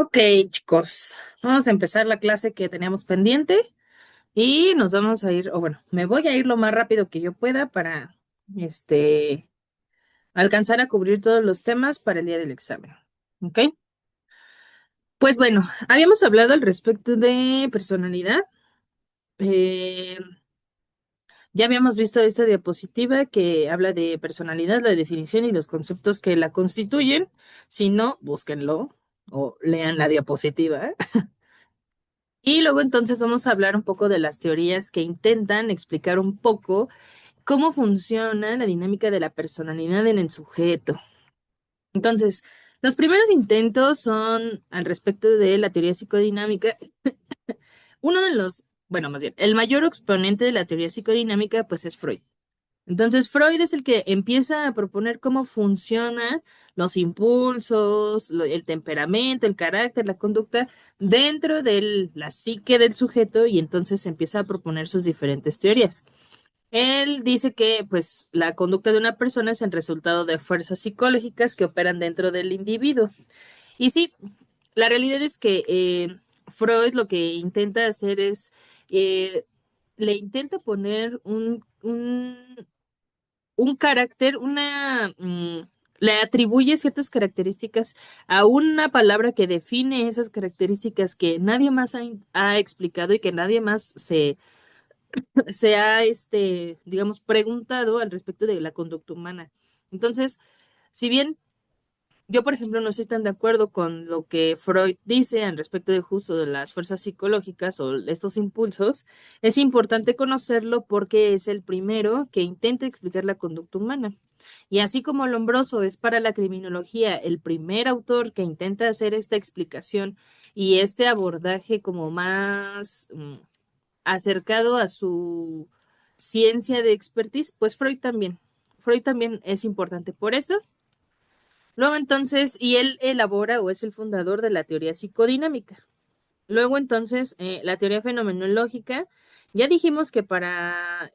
Ok, chicos, vamos a empezar la clase que teníamos pendiente y nos vamos a ir, o bueno, me voy a ir lo más rápido que yo pueda para, este, alcanzar a cubrir todos los temas para el día del examen. ¿Ok? Pues bueno, habíamos hablado al respecto de personalidad. Eh, ya habíamos visto esta diapositiva que habla de personalidad, la definición y los conceptos que la constituyen. Si no, búsquenlo o lean la diapositiva. Y luego entonces vamos a hablar un poco de las teorías que intentan explicar un poco cómo funciona la dinámica de la personalidad en el sujeto. Entonces, los primeros intentos son al respecto de la teoría psicodinámica. Uno de los, bueno, más bien, el mayor exponente de la teoría psicodinámica pues es Freud. Entonces, Freud es el que empieza a proponer cómo funcionan los impulsos, el temperamento, el carácter, la conducta dentro de la psique del sujeto y entonces empieza a proponer sus diferentes teorías. Él dice que, pues, la conducta de una persona es el resultado de fuerzas psicológicas que operan dentro del individuo. Y sí, la realidad es que Freud lo que intenta hacer es, le intenta poner un carácter, le atribuye ciertas características a una palabra que define esas características que nadie más ha explicado y que nadie más se ha, digamos, preguntado al respecto de la conducta humana. Entonces, si bien yo, por ejemplo, no estoy tan de acuerdo con lo que Freud dice al respecto de justo de las fuerzas psicológicas o estos impulsos. Es importante conocerlo porque es el primero que intenta explicar la conducta humana. Y así como Lombroso es para la criminología el primer autor que intenta hacer esta explicación y este abordaje como más acercado a su ciencia de expertise, pues Freud también. Freud también es importante por eso. Luego entonces, y él elabora o es el fundador de la teoría psicodinámica. Luego entonces, la teoría fenomenológica, ya dijimos que para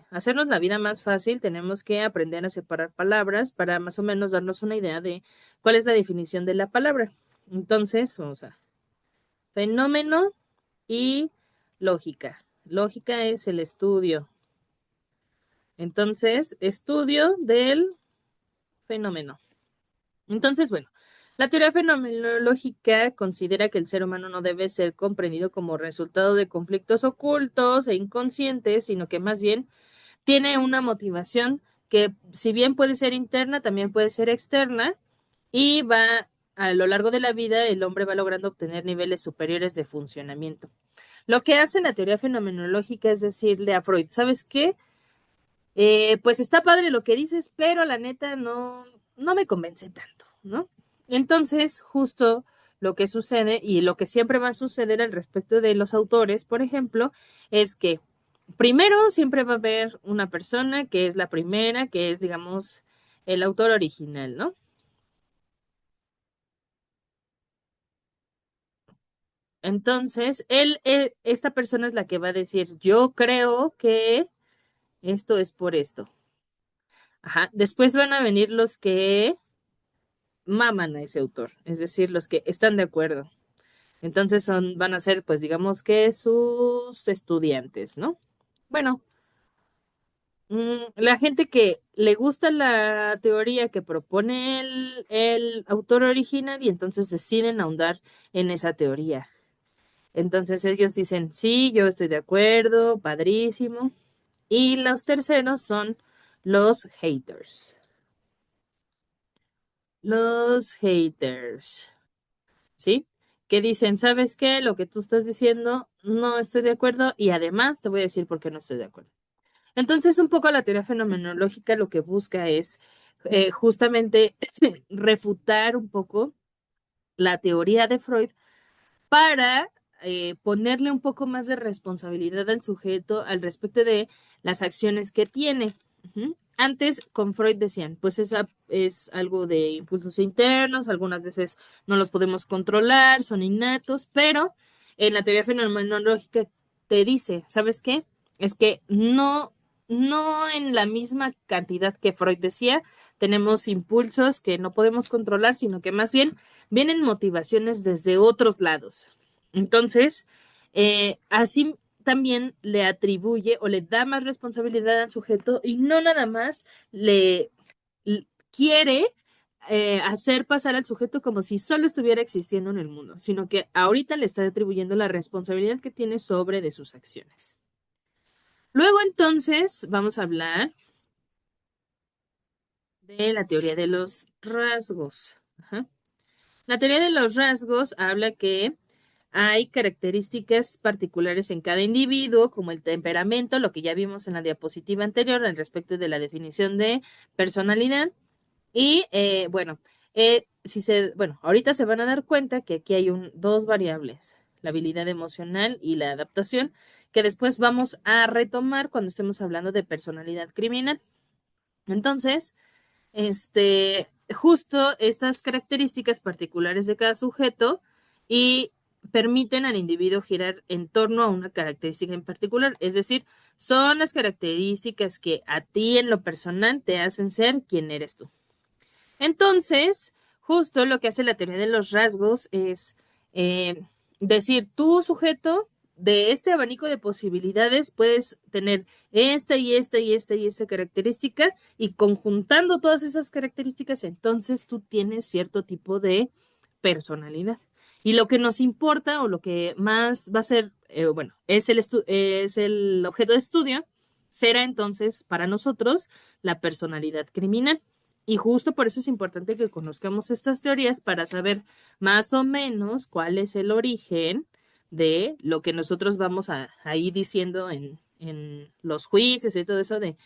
hacernos la vida más fácil tenemos que aprender a separar palabras para más o menos darnos una idea de cuál es la definición de la palabra. Entonces, vamos a fenómeno y lógica. Lógica es el estudio. Entonces, estudio del fenómeno. Entonces, bueno, la teoría fenomenológica considera que el ser humano no debe ser comprendido como resultado de conflictos ocultos e inconscientes, sino que más bien tiene una motivación que, si bien puede ser interna, también puede ser externa y va a lo largo de la vida, el hombre va logrando obtener niveles superiores de funcionamiento. Lo que hace la teoría fenomenológica es decirle a Freud, ¿sabes qué? Pues está padre lo que dices, pero la neta no me convence tanto, ¿no? Entonces, justo lo que sucede y lo que siempre va a suceder al respecto de los autores, por ejemplo, es que primero siempre va a haber una persona que es la primera, que es, digamos, el autor original, ¿no? Entonces, esta persona es la que va a decir, yo creo que esto es por esto. Ajá. Después van a venir los que maman a ese autor, es decir, los que están de acuerdo. Entonces van a ser, pues digamos que sus estudiantes, ¿no? Bueno, la gente que le gusta la teoría que propone el autor original y entonces deciden ahondar en esa teoría. Entonces ellos dicen, sí, yo estoy de acuerdo, padrísimo. Y los terceros son los haters. Los haters. ¿Sí? Que dicen, ¿sabes qué? Lo que tú estás diciendo, no estoy de acuerdo y además te voy a decir por qué no estoy de acuerdo. Entonces, un poco la teoría fenomenológica lo que busca es justamente refutar un poco la teoría de Freud para ponerle un poco más de responsabilidad al sujeto al respecto de las acciones que tiene. Ujú. Antes con Freud decían, pues esa es algo de impulsos internos, algunas veces no los podemos controlar, son innatos, pero en la teoría fenomenológica te dice, ¿sabes qué? Es que no en la misma cantidad que Freud decía, tenemos impulsos que no podemos controlar, sino que más bien vienen motivaciones desde otros lados. Entonces, así también le atribuye o le da más responsabilidad al sujeto y no nada más quiere hacer pasar al sujeto como si solo estuviera existiendo en el mundo, sino que ahorita le está atribuyendo la responsabilidad que tiene sobre de sus acciones. Luego entonces vamos a hablar de la teoría de los rasgos. Ajá. La teoría de los rasgos habla que hay características particulares en cada individuo, como el temperamento, lo que ya vimos en la diapositiva anterior al respecto de la definición de personalidad. Y bueno, bueno, ahorita se van a dar cuenta que aquí hay dos variables, la habilidad emocional y la adaptación, que después vamos a retomar cuando estemos hablando de personalidad criminal. Entonces, justo estas características particulares de cada sujeto y permiten al individuo girar en torno a una característica en particular, es decir, son las características que a ti en lo personal te hacen ser quien eres tú. Entonces, justo lo que hace la teoría de los rasgos es eh, decir, tú sujeto de este abanico de posibilidades puedes tener esta y esta y esta y esta característica y conjuntando todas esas características, entonces tú tienes cierto tipo de personalidad. Y lo que nos importa o lo que más va a ser, bueno, es el objeto de estudio, será entonces para nosotros la personalidad criminal. Y justo por eso es importante que conozcamos estas teorías para saber más o menos cuál es el origen de lo que nosotros vamos a ir diciendo en los juicios y todo eso de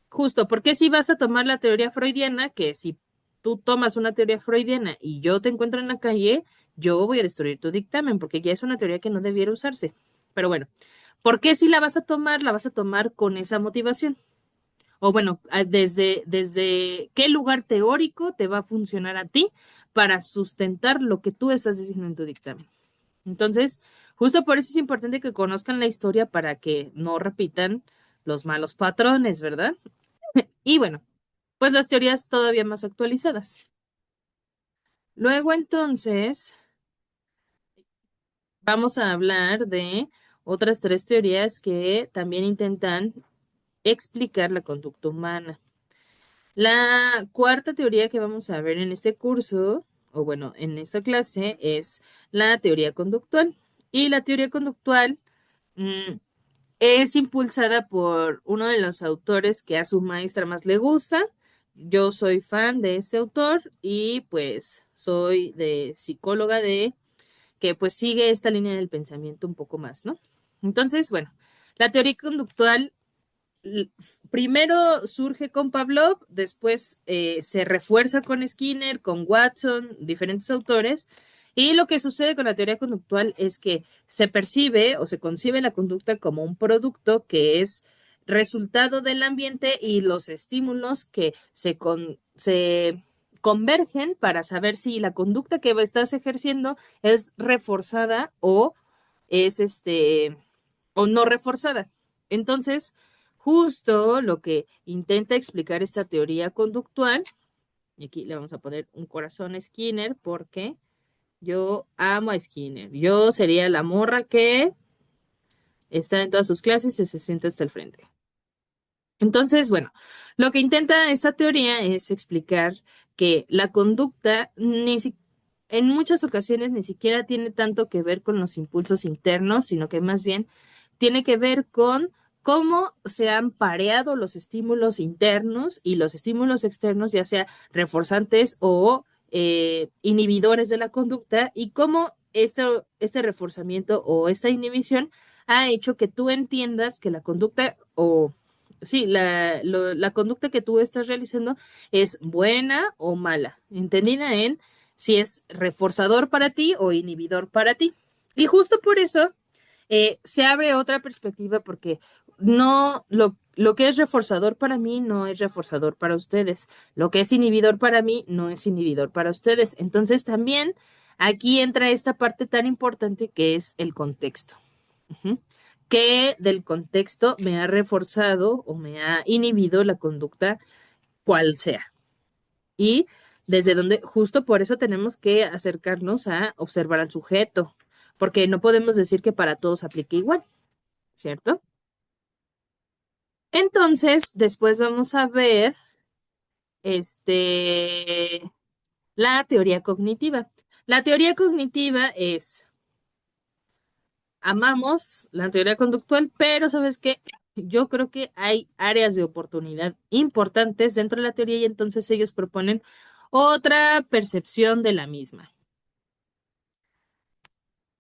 justo, porque si vas a tomar la teoría freudiana, que si tú tomas una teoría freudiana y yo te encuentro en la calle, yo voy a destruir tu dictamen, porque ya es una teoría que no debiera usarse. Pero bueno, ¿por qué si la vas a tomar? La vas a tomar con esa motivación. O bueno, desde qué lugar teórico te va a funcionar a ti para sustentar lo que tú estás diciendo en tu dictamen. Entonces, justo por eso es importante que conozcan la historia para que no repitan los malos patrones, ¿verdad? Y bueno, pues las teorías todavía más actualizadas. Luego entonces, vamos a hablar de otras tres teorías que también intentan explicar la conducta humana. La cuarta teoría que vamos a ver en este curso, o bueno, en esta clase, es la teoría conductual. Y la teoría conductual es impulsada por uno de los autores que a su maestra más le gusta. Yo soy fan de este autor y pues soy de psicóloga de que pues sigue esta línea del pensamiento un poco más, ¿no? Entonces, bueno, la teoría conductual primero surge con Pavlov, después se refuerza con Skinner, con Watson, diferentes autores. Y lo que sucede con la teoría conductual es que se percibe o se concibe la conducta como un producto que es resultado del ambiente y los estímulos que se convergen para saber si la conducta que estás ejerciendo es reforzada o es o no reforzada. Entonces, justo lo que intenta explicar esta teoría conductual, y aquí le vamos a poner un corazón a Skinner porque yo amo a Skinner. Yo sería la morra que está en todas sus clases y se sienta hasta el frente. Entonces, bueno, lo que intenta esta teoría es explicar que la conducta en muchas ocasiones ni siquiera tiene tanto que ver con los impulsos internos, sino que más bien tiene que ver con cómo se han pareado los estímulos internos y los estímulos externos, ya sea reforzantes o inhibidores de la conducta, y cómo este reforzamiento o esta inhibición ha hecho que tú entiendas que la conducta o sí, la conducta que tú estás realizando es buena o mala, entendida en si es reforzador para ti o inhibidor para ti. Y justo por eso se abre otra perspectiva porque no, lo que es reforzador para mí no es reforzador para ustedes. Lo que es inhibidor para mí no es inhibidor para ustedes. Entonces también aquí entra esta parte tan importante que es el contexto. Ujú. Que del contexto me ha reforzado o me ha inhibido la conducta cual sea. y desde donde, justo por eso tenemos que acercarnos a observar al sujeto, porque no podemos decir que para todos aplique igual, ¿cierto? Entonces, después vamos a ver este, la teoría cognitiva. La teoría cognitiva es, amamos la teoría conductual, pero ¿sabes qué? Yo creo que hay áreas de oportunidad importantes dentro de la teoría y entonces ellos proponen otra percepción de la misma.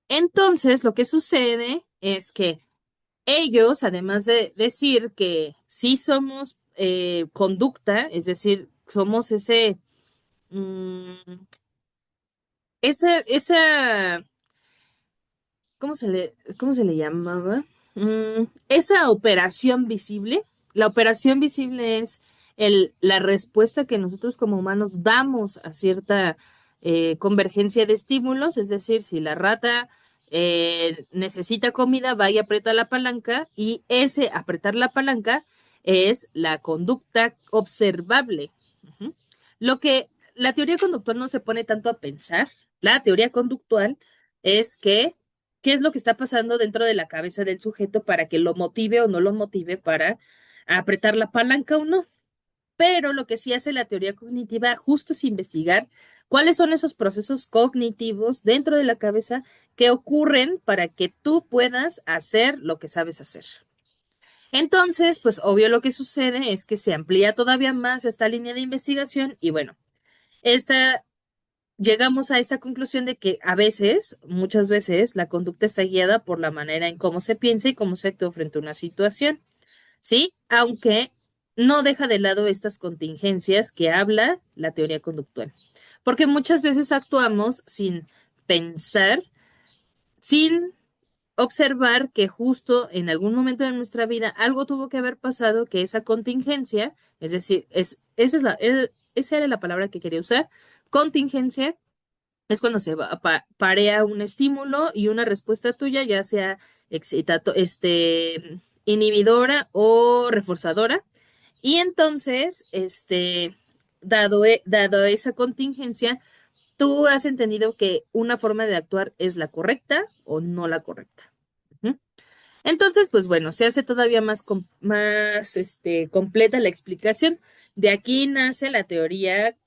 Entonces, lo que sucede es que ellos, además de decir que sí somos conducta, es decir, somos mm, esa cómo se le llamaba? Esa operación visible. La operación visible es la respuesta que nosotros como humanos damos a cierta convergencia de estímulos, es decir, si la rata necesita comida, va y aprieta la palanca y ese apretar la palanca es la conducta observable. Ujú. Lo que la teoría conductual no se pone tanto a pensar, la teoría conductual es que qué es lo que está pasando dentro de la cabeza del sujeto para que lo motive o no lo motive para apretar la palanca o no. Pero lo que sí hace la teoría cognitiva justo es investigar cuáles son esos procesos cognitivos dentro de la cabeza que ocurren para que tú puedas hacer lo que sabes hacer. Entonces, pues obvio lo que sucede es que se amplía todavía más esta línea de investigación y bueno, esta llegamos a esta conclusión de que a veces, muchas veces, la conducta está guiada por la manera en cómo se piensa y cómo se actúa frente a una situación, ¿sí? Aunque no deja de lado estas contingencias que habla la teoría conductual. Porque muchas veces actuamos sin pensar, sin observar que justo en algún momento de nuestra vida algo tuvo que haber pasado, que esa contingencia, es decir, esa era la palabra que quería usar, contingencia es cuando parea un estímulo y una respuesta tuya, ya sea inhibidora o reforzadora. Y entonces, dado esa contingencia, tú has entendido que una forma de actuar es la correcta o no la correcta. Ujú. Entonces, pues bueno, se hace todavía más completa la explicación. De aquí nace la teoría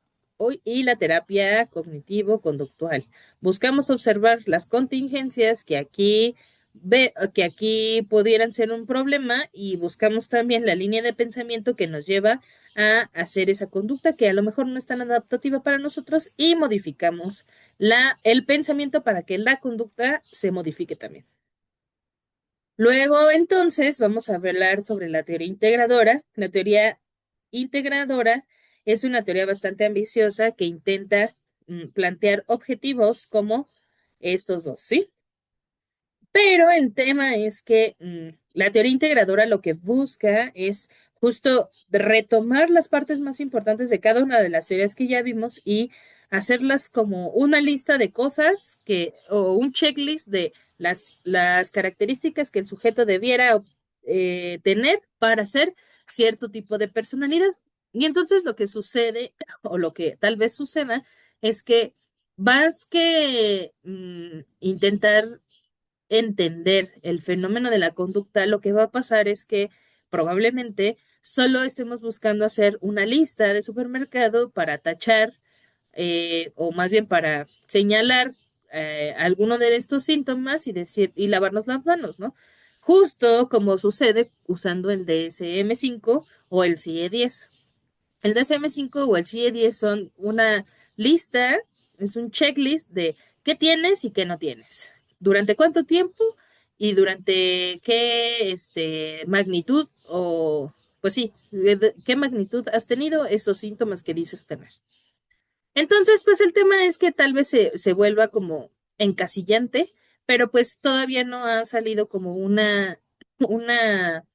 y la terapia cognitivo-conductual. Buscamos observar las contingencias que aquí pudieran ser un problema y buscamos también la línea de pensamiento que nos lleva a hacer esa conducta que a lo mejor no es tan adaptativa para nosotros y modificamos el pensamiento para que la conducta se modifique también. Luego, entonces, vamos a hablar sobre la teoría integradora. La teoría integradora es una teoría bastante ambiciosa que intenta plantear objetivos como estos dos, ¿sí? Pero el tema es que la teoría integradora lo que busca es justo retomar las partes más importantes de cada una de las teorías que ya vimos y hacerlas como una lista de cosas o un checklist de las características que el sujeto debiera tener para ser cierto tipo de personalidad. Y entonces lo que sucede, o lo que tal vez suceda, es que más que intentar entender el fenómeno de la conducta, lo que va a pasar es que probablemente solo estemos buscando hacer una lista de supermercado para tachar o más bien para señalar alguno de estos síntomas y decir y lavarnos las manos, ¿no? Justo como sucede usando el DSM-5 o el CIE-10. El DSM-5 o el CIE-10 son una lista, es un checklist de qué tienes y qué no tienes, durante cuánto tiempo y durante qué magnitud o, pues sí, qué magnitud has tenido esos síntomas que dices tener. Entonces, pues el tema es que tal vez se vuelva como encasillante, pero pues todavía no ha salido como una, una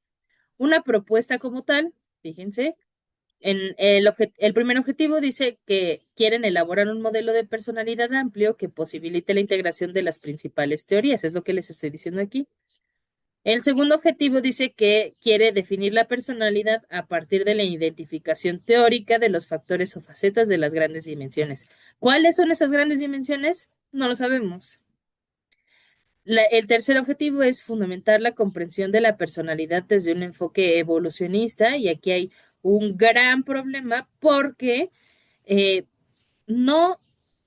propuesta como tal, fíjense el primer objetivo dice que quieren elaborar un modelo de personalidad amplio que posibilite la integración de las principales teorías, es lo que les estoy diciendo aquí. El segundo objetivo dice que quiere definir la personalidad a partir de la identificación teórica de los factores o facetas de las grandes dimensiones. ¿Cuáles son esas grandes dimensiones? No lo sabemos. El tercer objetivo es fundamentar la comprensión de la personalidad desde un enfoque evolucionista y aquí hay un gran problema porque eh, no,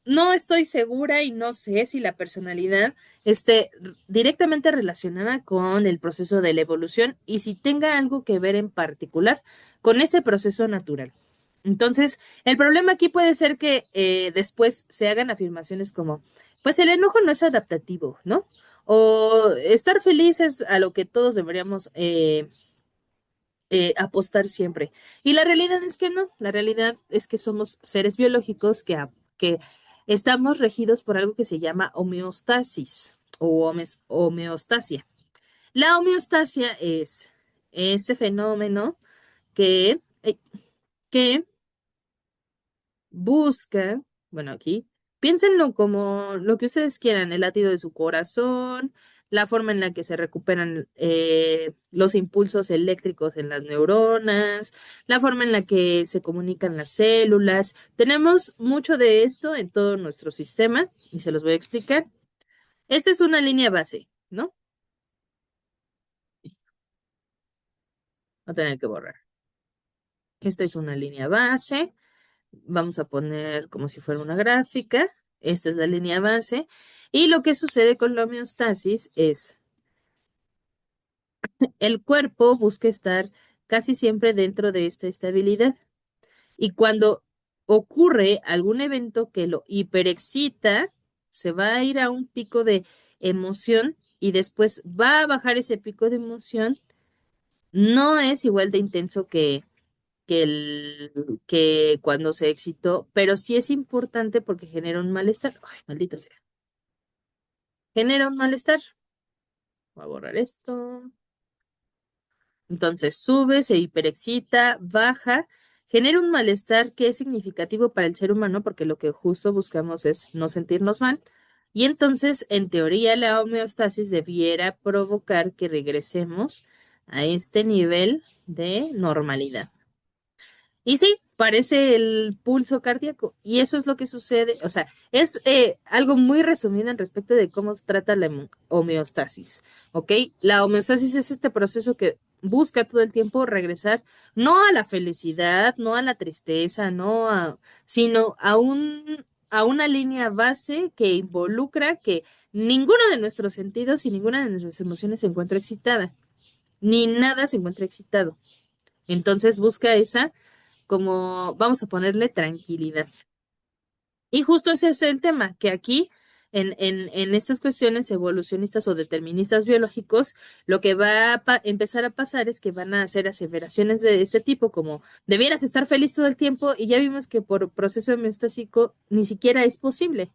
no estoy segura y no sé si la personalidad esté directamente relacionada con el proceso de la evolución y si tenga algo que ver en particular con ese proceso natural. Entonces, el problema aquí puede ser que después se hagan afirmaciones como, pues el enojo no es adaptativo, ¿no? O estar feliz es a lo que todos deberíamos apostar siempre. Y la realidad es que no, la realidad es que somos seres biológicos que estamos regidos por algo que se llama homeostasis o homeostasia. La homeostasia es este fenómeno que, que busca, bueno, aquí, piénsenlo como lo que ustedes quieran, el latido de su corazón, la forma en la que se recuperan los impulsos eléctricos en las neuronas, la forma en la que se comunican las células. Tenemos mucho de esto en todo nuestro sistema y se los voy a explicar. Esta es una línea base, ¿no? Voy a tener que borrar. Esta es una línea base. Vamos a poner como si fuera una gráfica. Esta es la línea base. Y lo que sucede con la homeostasis es el cuerpo busca estar casi siempre dentro de esta estabilidad. Y cuando ocurre algún evento que lo hiperexcita, se va a ir a un pico de emoción y después va a bajar ese pico de emoción. No es igual de intenso que cuando se excitó, pero sí es importante porque genera un malestar. Ay, maldita sea. Genera un malestar. Voy a borrar esto. Entonces sube, se hiperexcita, baja, genera un malestar que es significativo para el ser humano porque lo que justo buscamos es no sentirnos mal. Y entonces, en teoría, la homeostasis debiera provocar que regresemos a este nivel de normalidad. Y sí, parece el pulso cardíaco. Y eso es lo que sucede. O sea, es algo muy resumido en respecto de cómo se trata la homeostasis. ¿Ok? La homeostasis es este proceso que busca todo el tiempo regresar, no a la felicidad, no a la tristeza, sino a una línea base que involucra que ninguno de nuestros sentidos y ninguna de nuestras emociones se encuentra excitada, ni nada se encuentra excitado. Entonces busca esa como vamos a ponerle tranquilidad. Y justo ese es el tema, que aquí en estas cuestiones evolucionistas o deterministas biológicos, lo que va a empezar a pasar es que van a hacer aseveraciones de este tipo, como debieras estar feliz todo el tiempo, y ya vimos que por proceso homeostásico ni siquiera es posible,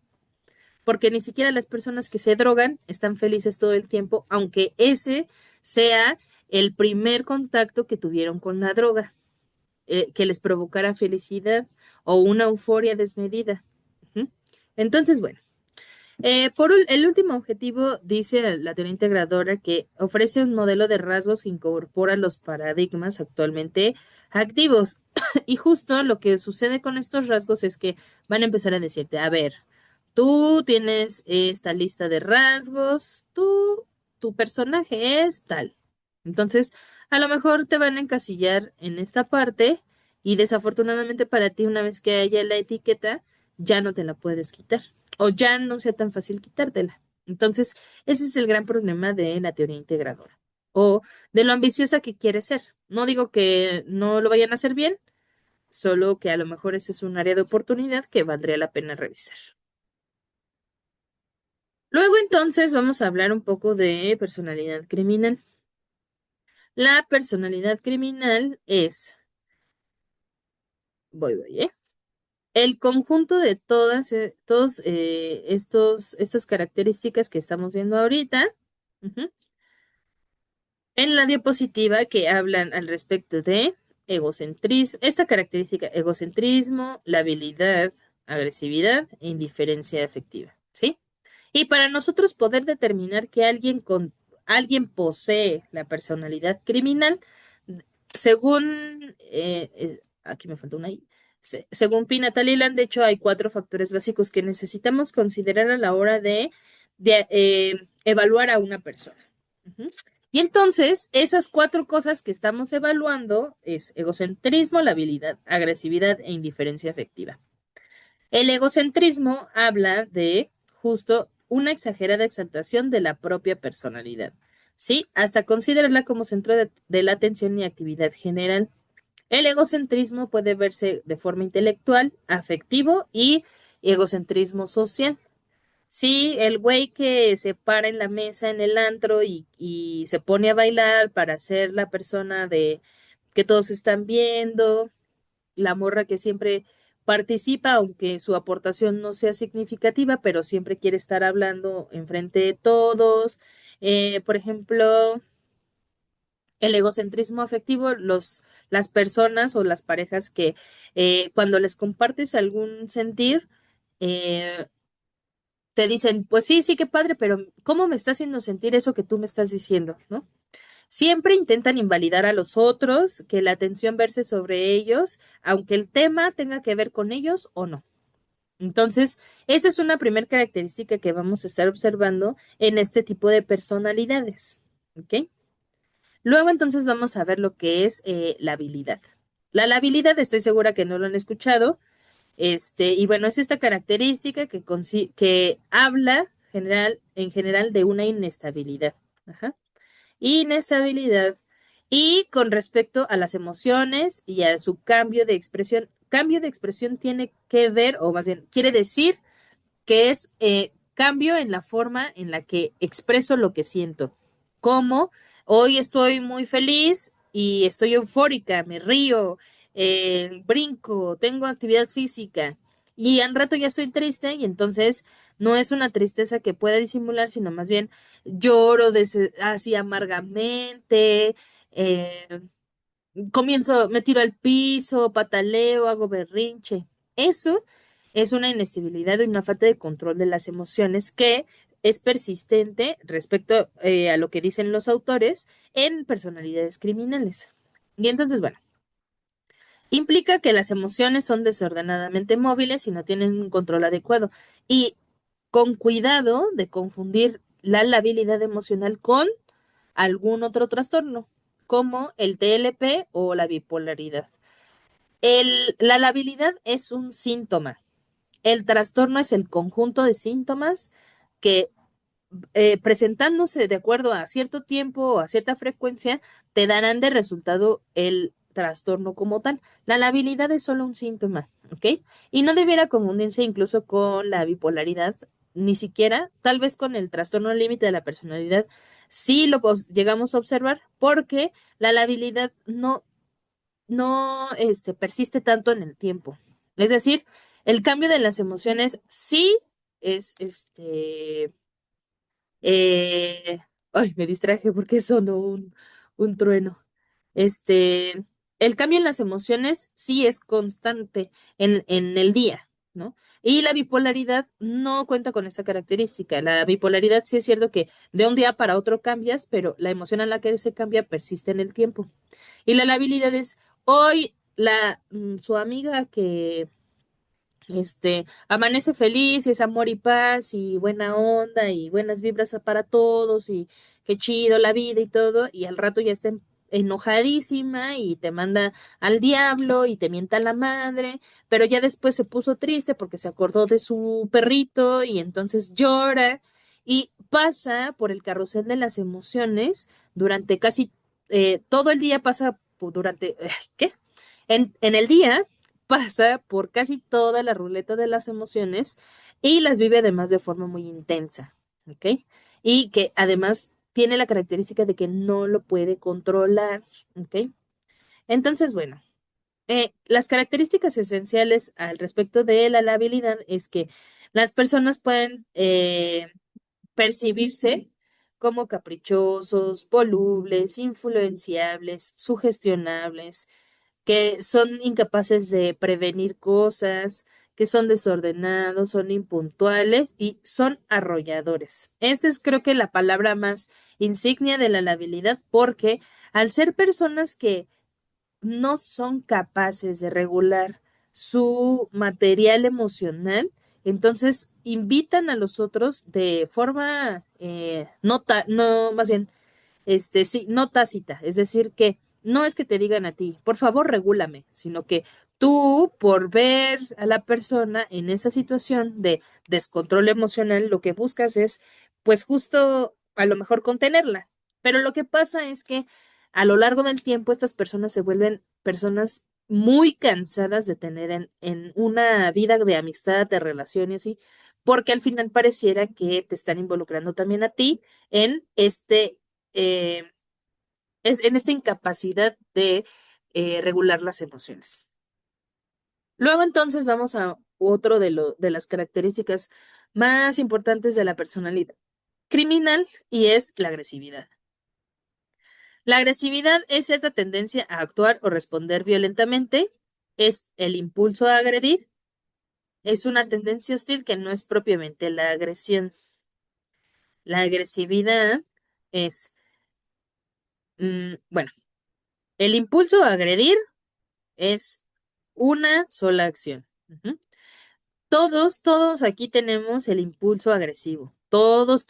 porque ni siquiera las personas que se drogan están felices todo el tiempo, aunque ese sea el primer contacto que tuvieron con la droga que les provocara felicidad o una euforia desmedida. Ujú. Entonces, bueno, el último objetivo, dice la teoría integradora, que ofrece un modelo de rasgos que incorpora los paradigmas actualmente activos. Y justo lo que sucede con estos rasgos es que van a empezar a decirte, a ver, tú tienes esta lista de rasgos, tu personaje es tal. Entonces, a lo mejor te van a encasillar en esta parte y desafortunadamente para ti, una vez que haya la etiqueta, ya no te la puedes quitar o ya no sea tan fácil quitártela. Entonces, ese es el gran problema de la teoría integradora o de lo ambiciosa que quiere ser. No digo que no lo vayan a hacer bien, solo que a lo mejor ese es un área de oportunidad que valdría la pena revisar. Luego entonces vamos a hablar un poco de personalidad criminal. La personalidad criminal es, ¿eh? El conjunto de todos estas características que estamos viendo ahorita, ujú, en la diapositiva que hablan al respecto de egocentrismo, esta característica, egocentrismo, la habilidad, agresividad e indiferencia afectiva, ¿sí? Y para nosotros poder determinar que alguien alguien posee la personalidad criminal, según, aquí me falta una I, según Pina Leland, de hecho hay cuatro factores básicos que necesitamos considerar a la hora de evaluar a una persona. Ujú. Y entonces, esas cuatro cosas que estamos evaluando es egocentrismo, la habilidad, agresividad e indiferencia afectiva. El egocentrismo habla de justo una exagerada exaltación de la propia personalidad, ¿sí? Hasta considerarla como centro de la atención y actividad general. El egocentrismo puede verse de forma intelectual, afectivo y egocentrismo social. Sí, el güey que se para en la mesa en el antro y se pone a bailar para ser la persona de que todos están viendo, la morra que siempre participa, aunque su aportación no sea significativa, pero siempre quiere estar hablando enfrente de todos. Por ejemplo, el egocentrismo afectivo, las personas o las parejas que cuando les compartes algún sentir, eh, te dicen, pues sí, sí, qué padre, pero ¿cómo me está haciendo sentir eso que tú me estás diciendo, ¿no? Siempre intentan invalidar a los otros, que la atención verse sobre ellos, aunque el tema tenga que ver con ellos o no. Entonces, esa es una primera característica que vamos a estar observando en este tipo de personalidades. ¿Ok? Luego, entonces, vamos a ver lo que es la habilidad. La habilidad, estoy segura que no lo han escuchado. Y bueno, es esta característica que habla en general de una inestabilidad. Ajá. Inestabilidad. Y con respecto a las emociones y a su cambio de expresión tiene que ver, o más bien, quiere decir que es cambio en la forma en la que expreso lo que siento. Como hoy estoy muy feliz y estoy eufórica, me río, brinco, tengo actividad física y al rato ya estoy triste y entonces no es una tristeza que pueda disimular, sino más bien lloro así amargamente, eh, me tiro al piso, pataleo, hago berrinche. Eso es una inestabilidad y una falta de control de las emociones que es persistente respecto a lo que dicen los autores en personalidades criminales. Y entonces, bueno, implica que las emociones son desordenadamente móviles y no tienen un control adecuado. Y con cuidado de confundir la labilidad emocional con algún otro trastorno, como el TLP o la bipolaridad. La labilidad es un síntoma. El trastorno es el conjunto de síntomas que, presentándose de acuerdo a cierto tiempo o a cierta frecuencia, te darán de resultado el trastorno como tal. La labilidad es solo un síntoma, ¿ok? Y no debiera confundirse incluso con la bipolaridad, ni siquiera, tal vez con el trastorno límite de la personalidad, sí llegamos a observar, porque la labilidad no persiste tanto en el tiempo. Es decir, el cambio de las emociones sí es eh, ay, me distraje porque sonó un trueno. Este, el cambio en las emociones sí es constante en el día, ¿no? Y la bipolaridad no cuenta con esta característica. La bipolaridad sí es cierto que de un día para otro cambias, pero la emoción a la que se cambia persiste en el tiempo. Y la labilidad es hoy su amiga que amanece feliz, es amor y paz y buena onda y buenas vibras para todos y qué chido la vida y todo, y al rato ya está enojadísima y te manda al diablo y te mienta la madre, pero ya después se puso triste porque se acordó de su perrito y entonces llora y pasa por el carrusel de las emociones durante casi todo el día pasa durante, ¿qué? En el día pasa por casi toda la ruleta de las emociones y las vive además de forma muy intensa, ¿ok? Y que además tiene la característica de que no lo puede controlar, ¿ok? Entonces, bueno, las características esenciales al respecto de la labilidad es que las personas pueden percibirse como caprichosos, volubles, influenciables, sugestionables, que son incapaces de prevenir cosas, que son desordenados, son impuntuales y son arrolladores. Esta es creo que la palabra más insignia de la labilidad porque al ser personas que no son capaces de regular su material emocional, entonces invitan a los otros de forma no, más bien sí, no tácita, es decir, que no es que te digan a ti, por favor, regúlame, sino que tú, por ver a la persona en esa situación de descontrol emocional, lo que buscas es, pues justo a lo mejor contenerla. Pero lo que pasa es que a lo largo del tiempo estas personas se vuelven personas muy cansadas de tener en una vida de amistad, de relaciones y porque al final pareciera que te están involucrando también a ti en eh, en esta incapacidad de regular las emociones. Luego entonces vamos a otro de las características más importantes de la personalidad criminal y es la agresividad. La agresividad es esta tendencia a actuar o responder violentamente, es el impulso a agredir, es una tendencia hostil que no es propiamente la agresión. La agresividad es, bueno, el impulso a agredir es una sola acción. Ujú. Todos aquí tenemos el impulso agresivo. Todos.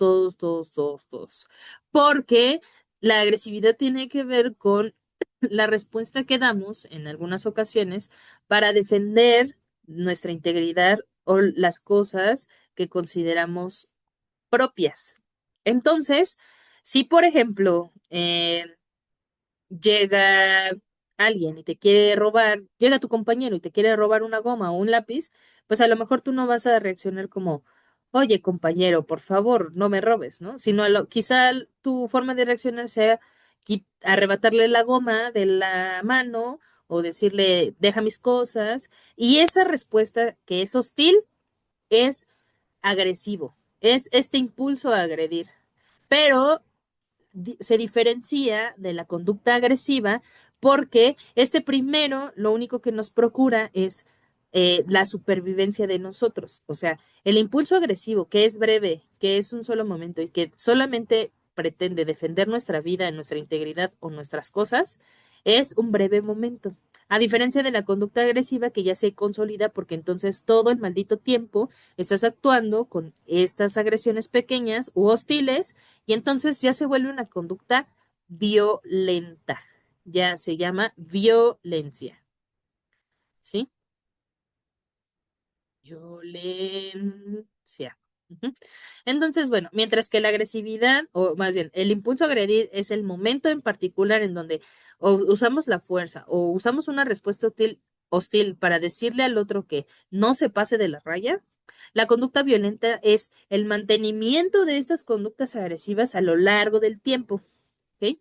Porque la agresividad tiene que ver con la respuesta que damos en algunas ocasiones para defender nuestra integridad o las cosas que consideramos propias. Entonces, si por ejemplo, llega alguien y te quiere robar, llega tu compañero y te quiere robar una goma o un lápiz, pues a lo mejor tú no vas a reaccionar como, oye, compañero, por favor, no me robes, ¿no? Sino quizá tu forma de reaccionar sea arrebatarle la goma de la mano o decirle, deja mis cosas. Y esa respuesta que es hostil es agresivo, es este impulso a agredir. Pero se diferencia de la conducta agresiva porque este primero lo único que nos procura es la supervivencia de nosotros. O sea, el impulso agresivo, que es breve, que es un solo momento y que solamente pretende defender nuestra vida, nuestra integridad o nuestras cosas, es un breve momento. A diferencia de la conducta agresiva que ya se consolida porque entonces todo el maldito tiempo estás actuando con estas agresiones pequeñas u hostiles y entonces ya se vuelve una conducta violenta. Ya se llama violencia, ¿sí? Violencia. Ujú. Entonces, bueno, mientras que la agresividad, o más bien, el impulso a agredir es el momento en particular en donde o usamos la fuerza o usamos una respuesta hostil para decirle al otro que no se pase de la raya. La conducta violenta es el mantenimiento de estas conductas agresivas a lo largo del tiempo. ¿Ok?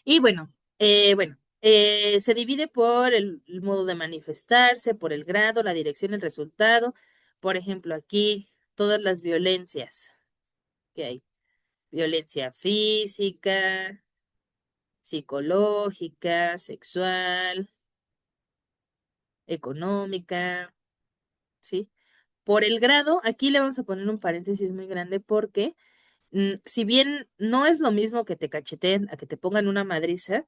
Y se divide por el modo de manifestarse, por el grado, la dirección, el resultado. Por ejemplo, aquí todas las violencias que hay. Violencia física, psicológica, sexual, económica, ¿sí? Por el grado, aquí le vamos a poner un paréntesis muy grande porque si bien no es lo mismo que te cacheteen a que te pongan una madriza,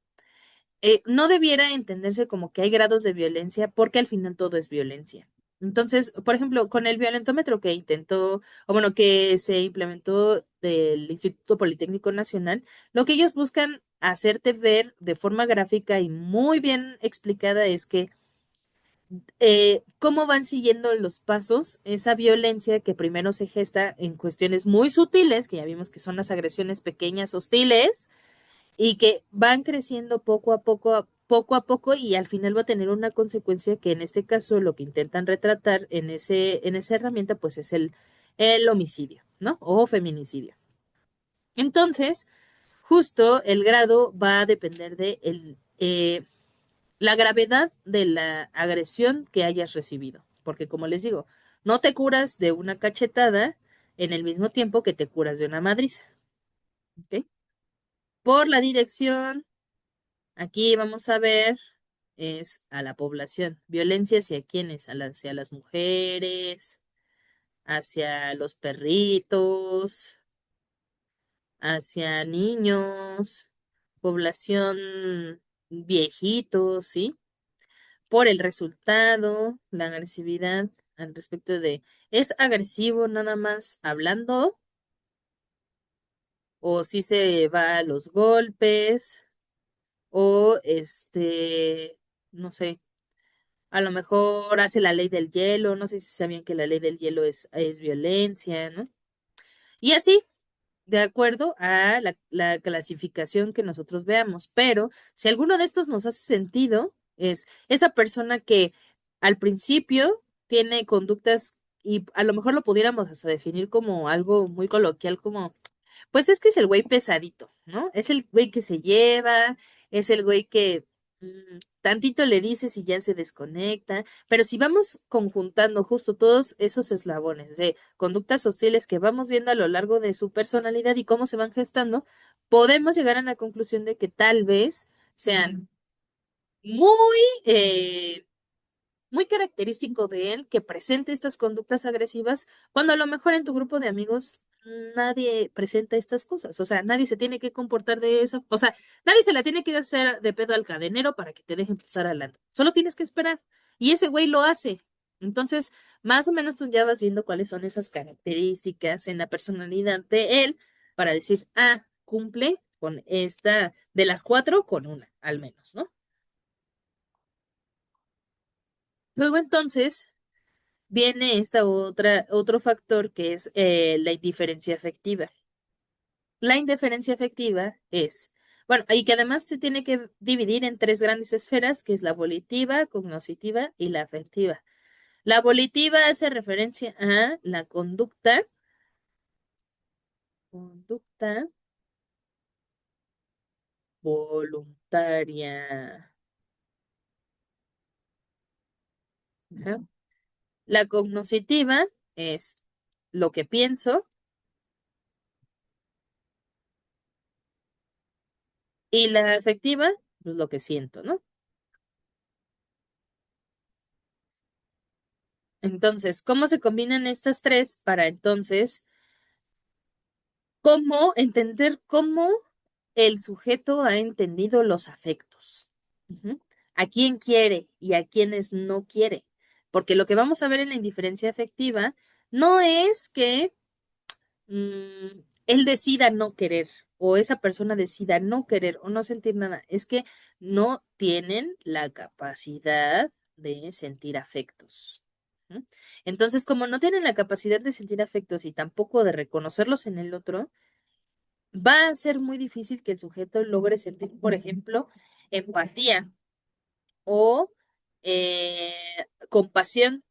no debiera entenderse como que hay grados de violencia porque al final todo es violencia. Entonces, por ejemplo, con el violentómetro que intentó, o bueno, que se implementó del Instituto Politécnico Nacional, lo que ellos buscan hacerte ver de forma gráfica y muy bien explicada es que cómo van siguiendo los pasos esa violencia que primero se gesta en cuestiones muy sutiles, que ya vimos que son las agresiones pequeñas hostiles, y que van creciendo poco a poco y al final va a tener una consecuencia que en este caso lo que intentan retratar en esa herramienta pues es el homicidio, ¿no? O feminicidio. Entonces, justo el grado va a depender de la gravedad de la agresión que hayas recibido, porque como les digo, no te curas de una cachetada en el mismo tiempo que te curas de una madriza, ¿ok? Por la dirección. Aquí vamos a ver. es a la población. ¿Violencia hacia quiénes? Hacia las mujeres, hacia los perritos, hacia niños, población viejitos, ¿sí? Por el resultado, la agresividad al respecto de, ¿es agresivo nada más hablando o si se va a los golpes o no sé, a lo mejor hace la ley del hielo, no sé si sabían que la ley del hielo es violencia, ¿no? Y así, de acuerdo a la clasificación que nosotros veamos. Pero si alguno de estos nos hace sentido, es esa persona que al principio tiene conductas y a lo mejor lo pudiéramos hasta definir como algo muy coloquial, como pues es que es el güey pesadito, ¿no? Es el güey que se lleva, es el güey que tantito le dices y ya se desconecta, pero si vamos conjuntando justo todos esos eslabones de conductas hostiles que vamos viendo a lo largo de su personalidad y cómo se van gestando, podemos llegar a la conclusión de que tal vez sean muy muy característico de él que presente estas conductas agresivas, cuando a lo mejor en tu grupo de amigos nadie presenta estas cosas, o sea, nadie se tiene que comportar de esa, o sea, nadie se la tiene que hacer de pedo al cadenero para que te dejen pasar adelante, solo tienes que esperar, y ese güey lo hace. Entonces, más o menos tú ya vas viendo cuáles son esas características en la personalidad de él para decir, ah, cumple con esta, de las cuatro, con una, al menos, ¿no? Luego entonces viene otro factor que es la indiferencia afectiva. La indiferencia afectiva es, bueno, y que además se tiene que dividir en tres grandes esferas, que es la volitiva, cognoscitiva y la afectiva. La volitiva hace referencia a la conducta voluntaria. Ajá. La cognoscitiva es lo que pienso y la afectiva, pues lo que siento, ¿no? Entonces, ¿cómo se combinan estas tres para entonces cómo entender cómo el sujeto ha entendido los afectos? Ujú. A quién quiere y a quiénes no quiere? Porque lo que vamos a ver en la indiferencia afectiva no es que él decida no querer o esa persona decida no querer o no sentir nada, es que no tienen la capacidad de sentir afectos. ¿Mm? Entonces, como no tienen la capacidad de sentir afectos y tampoco de reconocerlos en el otro, va a ser muy difícil que el sujeto logre sentir, por ejemplo, empatía o eh, compasión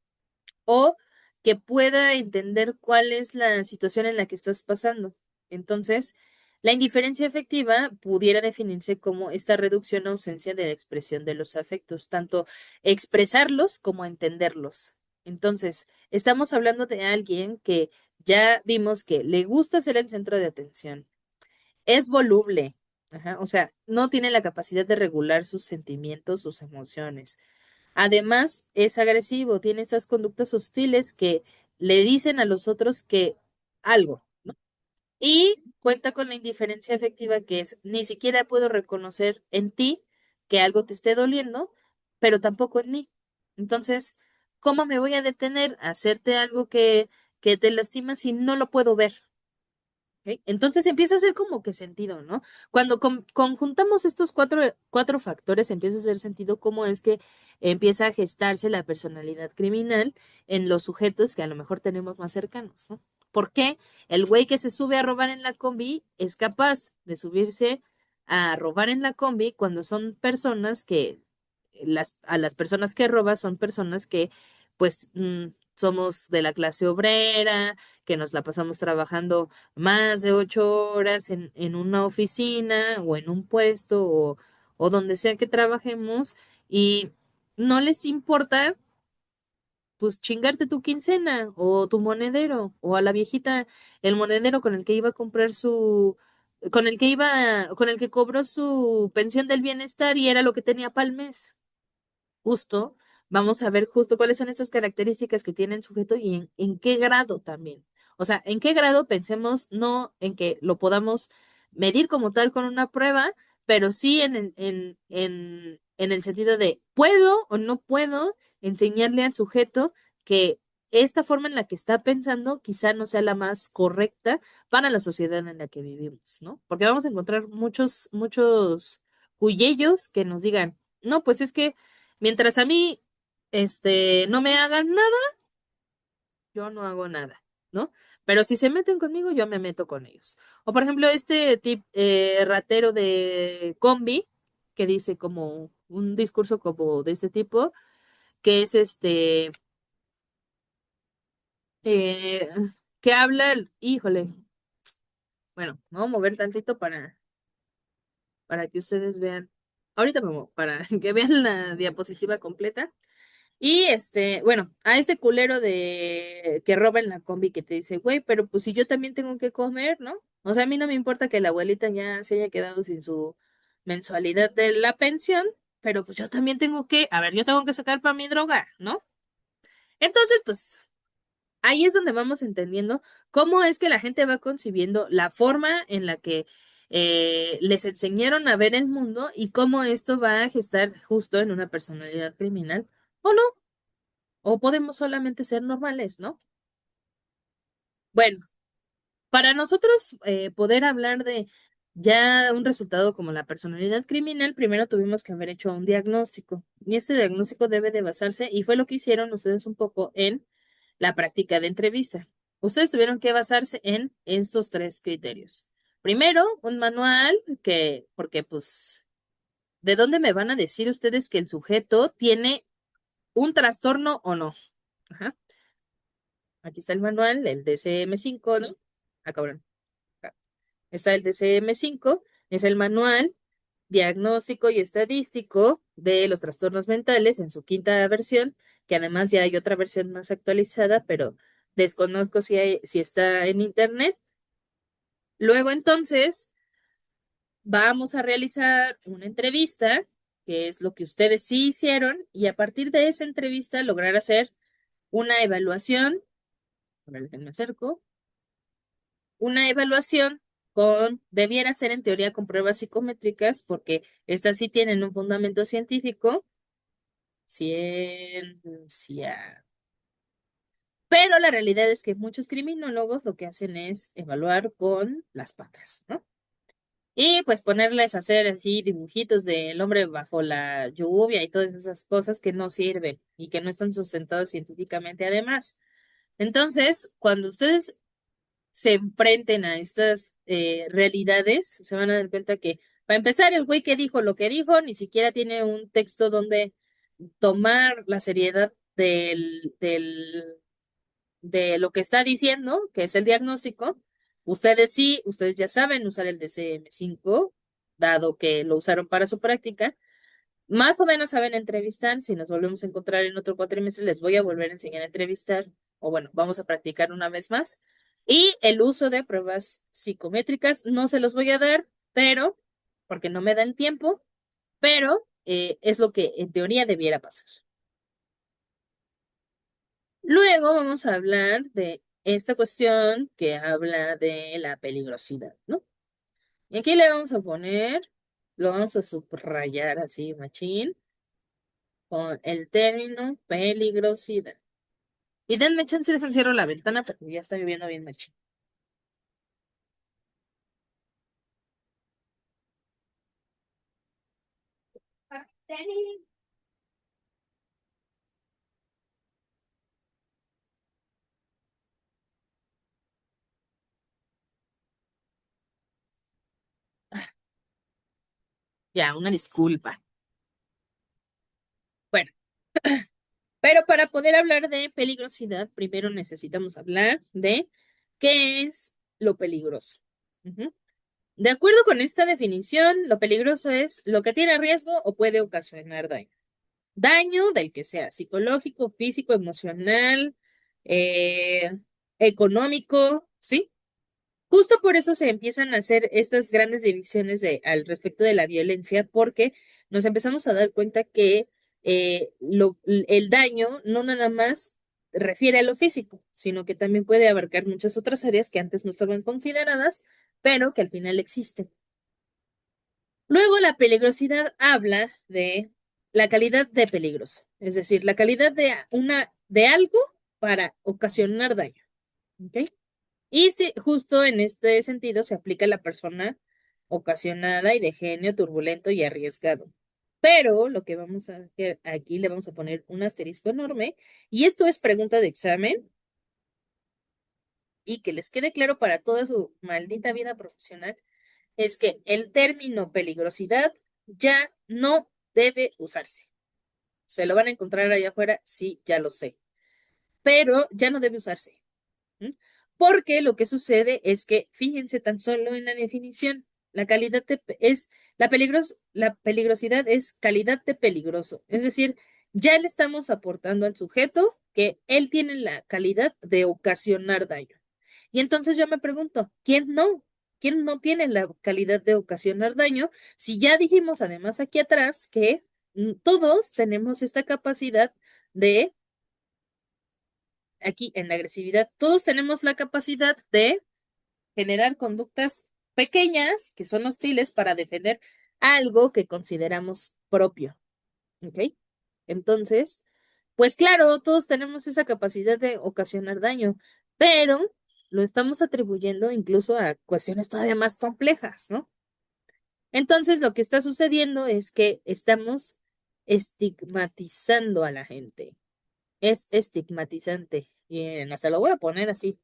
o que pueda entender cuál es la situación en la que estás pasando. Entonces, la indiferencia afectiva pudiera definirse como esta reducción o ausencia de la expresión de los afectos, tanto expresarlos como entenderlos. Entonces, estamos hablando de alguien que ya vimos que le gusta ser el centro de atención, es voluble, ajá, o sea, no tiene la capacidad de regular sus sentimientos, sus emociones. Además, es agresivo, tiene estas conductas hostiles que le dicen a los otros que algo, ¿no? Y cuenta con la indiferencia afectiva que es, ni siquiera puedo reconocer en ti que algo te esté doliendo, pero tampoco en mí. Entonces, ¿cómo me voy a detener a hacerte algo que te lastima si no lo puedo ver? ¿Ok? Entonces empieza a hacer como que sentido, ¿no? Cuando conjuntamos estos cuatro factores, empieza a hacer sentido cómo es que empieza a gestarse la personalidad criminal en los sujetos que a lo mejor tenemos más cercanos, ¿no? ¿Por qué el güey que se sube a robar en la combi es capaz de subirse a robar en la combi cuando son personas que, a las personas que roba son personas que, pues, somos de la clase obrera, que nos la pasamos trabajando más de 8 horas en una oficina o en un puesto o donde sea que trabajemos y no les importa pues chingarte tu quincena o tu monedero o a la viejita el monedero con el que iba a comprar con el que cobró su pensión del bienestar y era lo que tenía para el mes. justo vamos a ver justo cuáles son estas características que tiene el sujeto y en qué grado también. O sea, en qué grado pensemos no en que lo podamos medir como tal con una prueba, pero sí en el sentido de puedo o no puedo enseñarle al sujeto que esta forma en la que está pensando quizá no sea la más correcta para la sociedad en la que vivimos, ¿no? Porque vamos a encontrar muchos cuyellos que nos digan, no, pues es que mientras a mí, no me hagan nada, yo no hago nada, ¿no? Pero si se meten conmigo, yo me meto con ellos. O por ejemplo, este tip ratero de Combi, que dice como un discurso como de este tipo, que es eh, que habla, híjole, bueno, me voy a mover tantito para que ustedes vean, ahorita como, para que vean la diapositiva completa. Y bueno, a este culero de que roba en la combi que te dice, güey, pero pues si yo también tengo que comer, ¿no? O sea, a mí no me importa que la abuelita ya se haya quedado sin su mensualidad de la pensión, pero pues yo también tengo que, a ver, yo tengo que sacar para mi droga, ¿no? Entonces, pues ahí es donde vamos entendiendo cómo es que la gente va concibiendo la forma en la que les enseñaron a ver el mundo y cómo esto va a gestar justo en una personalidad criminal. ¿O no? O podemos solamente ser normales, ¿no? Bueno, para nosotros poder hablar de ya un resultado como la personalidad criminal, primero tuvimos que haber hecho un diagnóstico. Y ese diagnóstico debe de basarse, y fue lo que hicieron ustedes un poco en la práctica de entrevista. Ustedes tuvieron que basarse en estos tres criterios. Primero, un manual porque pues, ¿de dónde me van a decir ustedes que el sujeto tiene un trastorno o no? Ajá. Aquí está el manual, el DCM5, ¿no? Ah, cabrón. Acá. Está el DCM5, es el manual diagnóstico y estadístico de los trastornos mentales en su quinta versión, que además ya hay otra versión más actualizada, pero desconozco si está en internet. Luego entonces vamos a realizar una entrevista, que es lo que ustedes sí hicieron, y a partir de esa entrevista lograr hacer una evaluación. A ver, déjenme acerco. Una evaluación debiera ser en teoría con pruebas psicométricas, porque estas sí tienen un fundamento científico, ciencia. Pero la realidad es que muchos criminólogos lo que hacen es evaluar con las patas, ¿no? Y pues ponerles a hacer así dibujitos del hombre bajo la lluvia y todas esas cosas que no sirven y que no están sustentadas científicamente además. Entonces, cuando ustedes se enfrenten a estas realidades, se van a dar cuenta que, para empezar, el güey que dijo lo que dijo, ni siquiera tiene un texto donde tomar la seriedad de lo que está diciendo, que es el diagnóstico. Ustedes sí, ustedes ya saben usar el DCM5, dado que lo usaron para su práctica. Más o menos saben entrevistar. Si nos volvemos a encontrar en otro cuatrimestre, les voy a volver a enseñar a entrevistar. O bueno, vamos a practicar una vez más. Y el uso de pruebas psicométricas no se los voy a dar, pero, porque no me dan tiempo, pero es lo que en teoría debiera pasar. Luego vamos a hablar de esta cuestión que habla de la peligrosidad, ¿no? Y aquí le vamos a poner, lo vamos a subrayar así, machín, con el término peligrosidad. Y denme chance de cierro la ventana porque ya está lloviendo bien machín. Ya, una disculpa. Bueno, pero para poder hablar de peligrosidad, primero necesitamos hablar de qué es lo peligroso. Ujú. De acuerdo con esta definición, lo peligroso es lo que tiene riesgo o puede ocasionar daño. Daño del que sea psicológico, físico, emocional, eh, económico, ¿sí? Justo por eso se empiezan a hacer estas grandes divisiones al respecto de la violencia, porque nos empezamos a dar cuenta que el daño no nada más refiere a lo físico, sino que también puede abarcar muchas otras áreas que antes no estaban consideradas, pero que al final existen. Luego, la peligrosidad habla de la calidad de peligroso, es decir, la calidad de algo para ocasionar daño. ¿Ok? Y si, justo en este sentido se aplica a la persona ocasionada y de genio turbulento y arriesgado. Pero lo que vamos a hacer aquí, le vamos a poner un asterisco enorme, y esto es pregunta de examen, y que les quede claro para toda su maldita vida profesional, es que el término peligrosidad ya no debe usarse. Se lo van a encontrar allá afuera, sí, ya lo sé, pero ya no debe usarse. ¿M? Porque lo que sucede es que, fíjense tan solo en la definición, la calidad es, la peligrosidad es calidad de peligroso. Es decir, ya le estamos aportando al sujeto que él tiene la calidad de ocasionar daño. Y entonces yo me pregunto, ¿quién no? ¿Quién no tiene la calidad de ocasionar daño? Si ya dijimos además aquí atrás que todos tenemos esta capacidad de aquí en la agresividad, todos tenemos la capacidad de generar conductas pequeñas que son hostiles para defender algo que consideramos propio. ¿Ok? Entonces, pues claro, todos tenemos esa capacidad de ocasionar daño, pero lo estamos atribuyendo incluso a cuestiones todavía más complejas, ¿no? Entonces, lo que está sucediendo es que estamos estigmatizando a la gente. Es estigmatizante. Bien, hasta lo voy a poner así.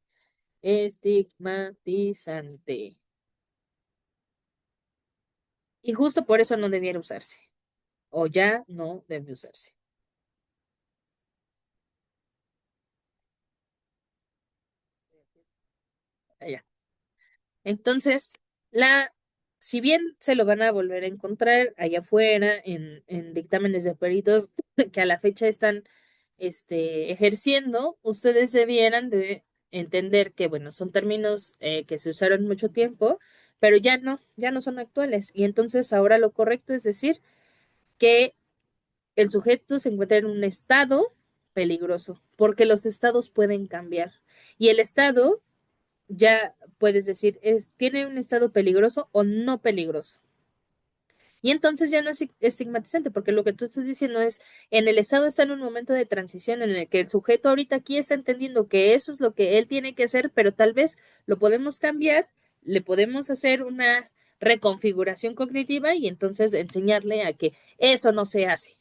Estigmatizante. Y justo por eso no debiera usarse. O ya no debe usarse. Allá. Entonces, la, si bien se lo van a volver a encontrar allá afuera en dictámenes de peritos que a la fecha están ejerciendo, ustedes debieran de entender que, bueno, son términos que se usaron mucho tiempo, pero ya no son actuales. Y entonces ahora lo correcto es decir que el sujeto se encuentra en un estado peligroso, porque los estados pueden cambiar. Y el estado, ya puedes decir, tiene un estado peligroso o no peligroso. Y entonces ya no es estigmatizante, porque lo que tú estás diciendo es, en el estado está en un momento de transición en el que el sujeto ahorita aquí está entendiendo que eso es lo que él tiene que hacer, pero tal vez lo podemos cambiar, le podemos hacer una reconfiguración cognitiva y entonces enseñarle a que eso no se hace.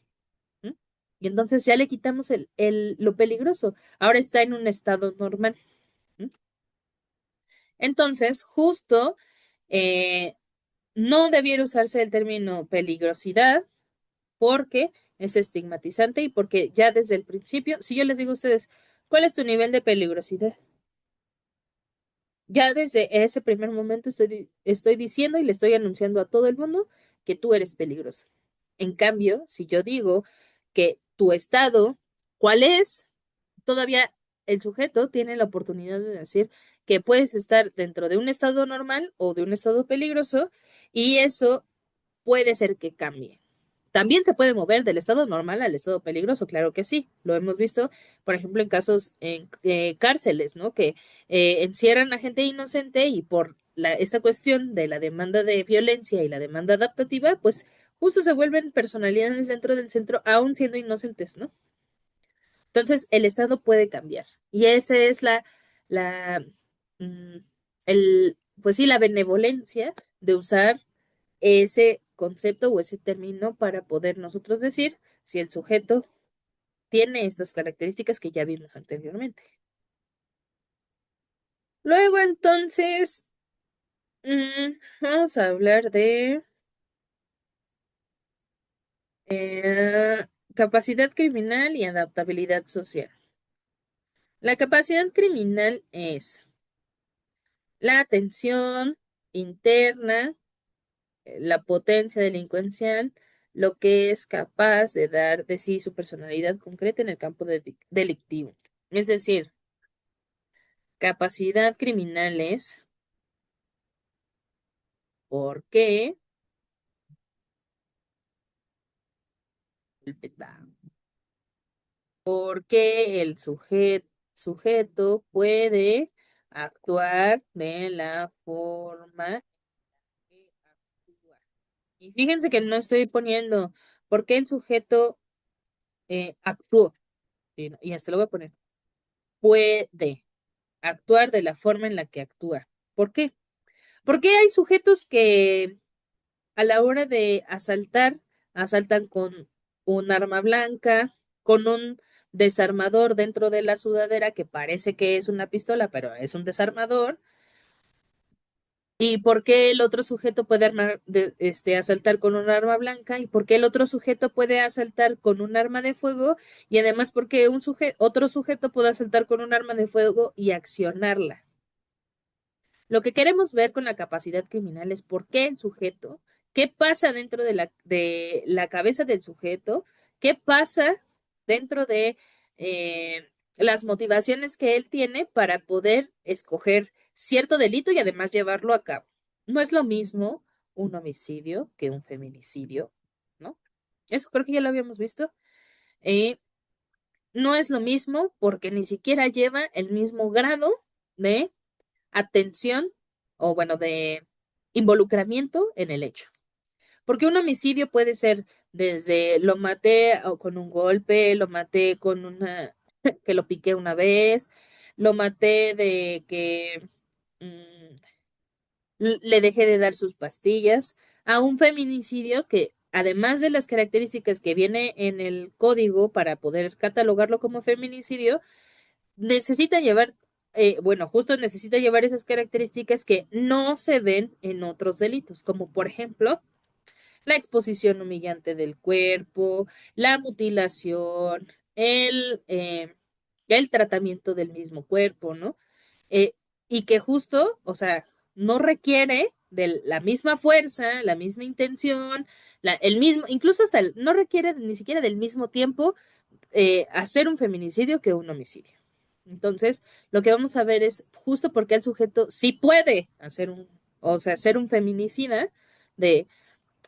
¿M? Y entonces ya le quitamos lo peligroso. Ahora está en un estado normal. ¿M? Entonces, justo eh, no debiera usarse el término peligrosidad porque es estigmatizante y porque ya desde el principio, si yo les digo a ustedes, ¿cuál es tu nivel de peligrosidad? Ya desde ese primer momento estoy diciendo y le estoy anunciando a todo el mundo que tú eres peligroso. En cambio, si yo digo que tu estado, ¿cuál es? Todavía el sujeto tiene la oportunidad de decir que puedes estar dentro de un estado normal o de un estado peligroso y eso puede ser que cambie. También se puede mover del estado normal al estado peligroso, claro que sí. Lo hemos visto, por ejemplo, en casos en cárceles, ¿no? Que encierran a gente inocente y por esta cuestión de la demanda de violencia y la demanda adaptativa, pues justo se vuelven personalidades dentro del centro, aún siendo inocentes, ¿no? Entonces, el estado puede cambiar. Y esa es la, mm, pues sí, la benevolencia de usar ese concepto o ese término para poder nosotros decir si el sujeto tiene estas características que ya vimos anteriormente. Luego, entonces, vamos a hablar de capacidad criminal y adaptabilidad social. La capacidad criminal es la atención interna, la potencia delincuencial, lo que es capaz de dar de sí su personalidad concreta en el campo delictivo. Es decir, capacidad criminal es por qué porque el sujeto puede actuar de la forma que actúa. Y fíjense que no estoy poniendo por qué el sujeto actuó. Y hasta lo voy a poner. Puede actuar de la forma en la que actúa. ¿Por qué? Porque hay sujetos que a la hora de asaltar, asaltan con un arma blanca, con un desarmador dentro de la sudadera que parece que es una pistola, pero es un desarmador. ¿Y por qué el otro sujeto puede asaltar con un arma blanca? ¿Y por qué el otro sujeto puede asaltar con un arma de fuego? Y además, ¿por qué otro sujeto puede asaltar con un arma de fuego y accionarla? Lo que queremos ver con la capacidad criminal es por qué el sujeto, qué pasa dentro de la cabeza del sujeto, qué pasa dentro de las motivaciones que él tiene para poder escoger cierto delito y además llevarlo a cabo. No es lo mismo un homicidio que un feminicidio, ¿no? Eso creo que ya lo habíamos visto. Eh, no es lo mismo porque ni siquiera lleva el mismo grado de atención o bueno, de involucramiento en el hecho. Porque un homicidio puede ser desde lo maté con un golpe, lo maté con una, que lo piqué una vez, lo maté de que le dejé de dar sus pastillas, a un feminicidio que además de las características que viene en el código para poder catalogarlo como feminicidio, necesita llevar, bueno, justo necesita llevar esas características que no se ven en otros delitos, como por ejemplo la exposición humillante del cuerpo, la mutilación, el tratamiento del mismo cuerpo, ¿no? Eh, y que justo, o sea, no requiere de la misma fuerza, la misma intención, el mismo, incluso hasta no requiere ni siquiera del mismo tiempo hacer un feminicidio que un homicidio. Entonces, lo que vamos a ver es justo porque el sujeto sí puede hacer o sea, ser un feminicida de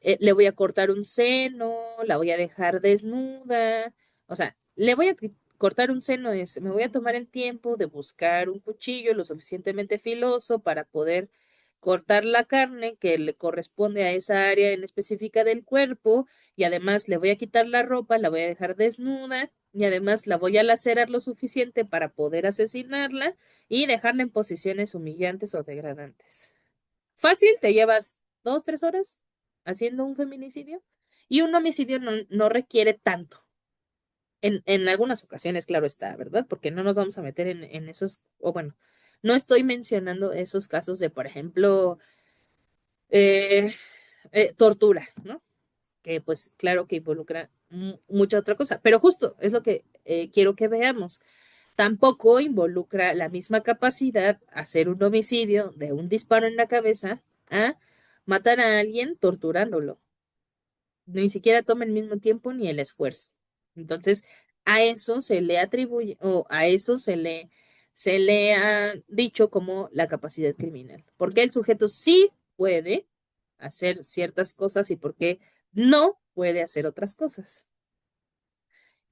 le voy a cortar un seno, la voy a dejar desnuda, o sea, le voy a cortar un seno es, me voy a tomar el tiempo de buscar un cuchillo lo suficientemente filoso para poder cortar la carne que le corresponde a esa área en específica del cuerpo y además le voy a quitar la ropa, la voy a dejar desnuda y además la voy a lacerar lo suficiente para poder asesinarla y dejarla en posiciones humillantes o degradantes. Fácil, te llevas 2, 3 horas haciendo un feminicidio y un homicidio no requiere tanto. En algunas ocasiones, claro está, ¿verdad? Porque no nos vamos a meter en esos, o bueno, no estoy mencionando esos casos de, por ejemplo, eh, tortura, ¿no? Que pues claro que involucra mucha otra cosa, pero justo es lo que quiero que veamos. Tampoco involucra la misma capacidad hacer un homicidio de un disparo en la cabeza a matar a alguien torturándolo. Ni siquiera toma el mismo tiempo ni el esfuerzo. Entonces, a eso se le atribuye o a eso se le ha dicho como la capacidad criminal. Porque el sujeto sí puede hacer ciertas cosas y porque no puede hacer otras cosas.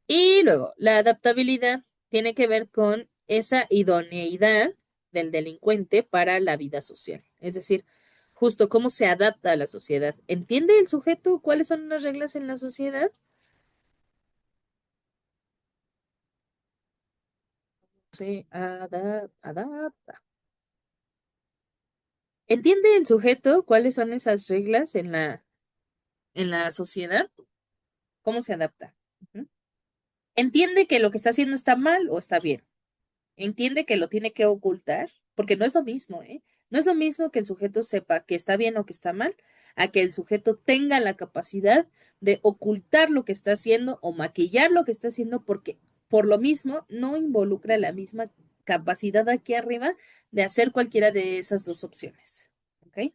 Y luego, la adaptabilidad tiene que ver con esa idoneidad del delincuente para la vida social. Es decir, justo cómo se adapta a la sociedad. ¿Entiende el sujeto cuáles son las reglas en la sociedad? Se adapta. ¿Entiende el sujeto cuáles son esas reglas en la sociedad? ¿Cómo se adapta? Ujú. ¿Entiende que lo que está haciendo está mal o está bien? Entiende que lo tiene que ocultar, porque no es lo mismo, ¿eh? No es lo mismo que el sujeto sepa que está bien o que está mal, a que el sujeto tenga la capacidad de ocultar lo que está haciendo o maquillar lo que está haciendo, porque por lo mismo no involucra la misma capacidad aquí arriba de hacer cualquiera de esas dos opciones. ¿Ok?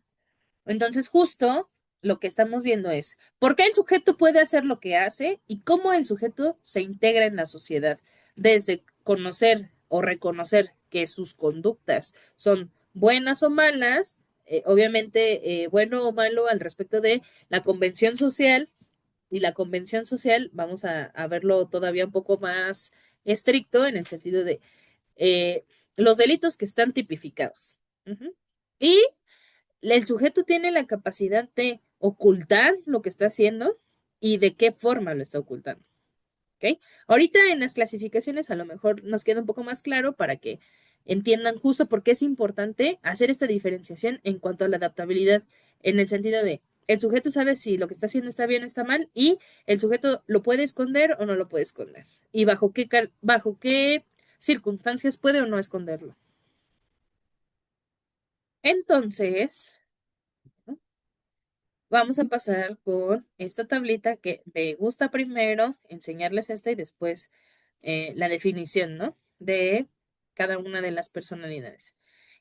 Entonces, justo lo que estamos viendo es por qué el sujeto puede hacer lo que hace y cómo el sujeto se integra en la sociedad, desde conocer o reconocer que sus conductas son buenas o malas, obviamente bueno o malo al respecto de la convención social y la convención social, vamos a verlo todavía un poco más estricto en el sentido de eh, los delitos que están tipificados. Ujú. Y el sujeto tiene la capacidad de ocultar lo que está haciendo y de qué forma lo está ocultando. ¿Ok? Ahorita en las clasificaciones a lo mejor nos queda un poco más claro para que entiendan justo por qué es importante hacer esta diferenciación en cuanto a la adaptabilidad, en el sentido de el sujeto sabe si lo que está haciendo está bien o está mal y el sujeto lo puede esconder o no lo puede esconder y bajo qué circunstancias puede o no esconderlo. Entonces, ¿no? Vamos a pasar con esta tablita que me gusta primero enseñarles esta y después la definición, ¿no? De cada una de las personalidades.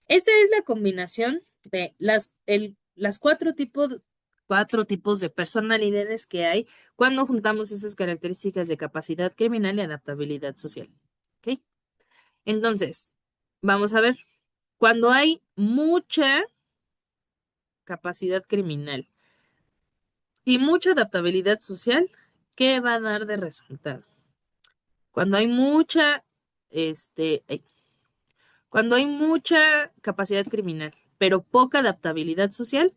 Esta es la combinación de las cuatro tipos de personalidades que hay cuando juntamos esas características de capacidad criminal y adaptabilidad social. ¿Ok? Entonces, vamos a ver, cuando hay mucha capacidad criminal y mucha adaptabilidad social, ¿qué va a dar de resultado? Cuando hay cuando hay mucha capacidad criminal, pero poca adaptabilidad social,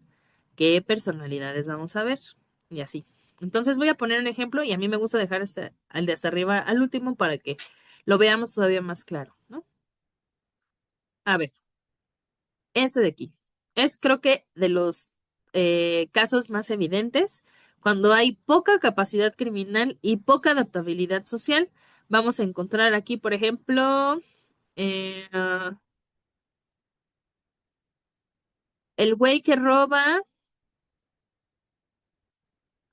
¿qué personalidades vamos a ver? Y así. Entonces voy a poner un ejemplo y a mí me gusta dejar al de hasta arriba al último para que lo veamos todavía más claro, ¿no? A ver, este de aquí es creo que de los casos más evidentes. Cuando hay poca capacidad criminal y poca adaptabilidad social, vamos a encontrar aquí, por ejemplo, eh, ah, el güey que roba.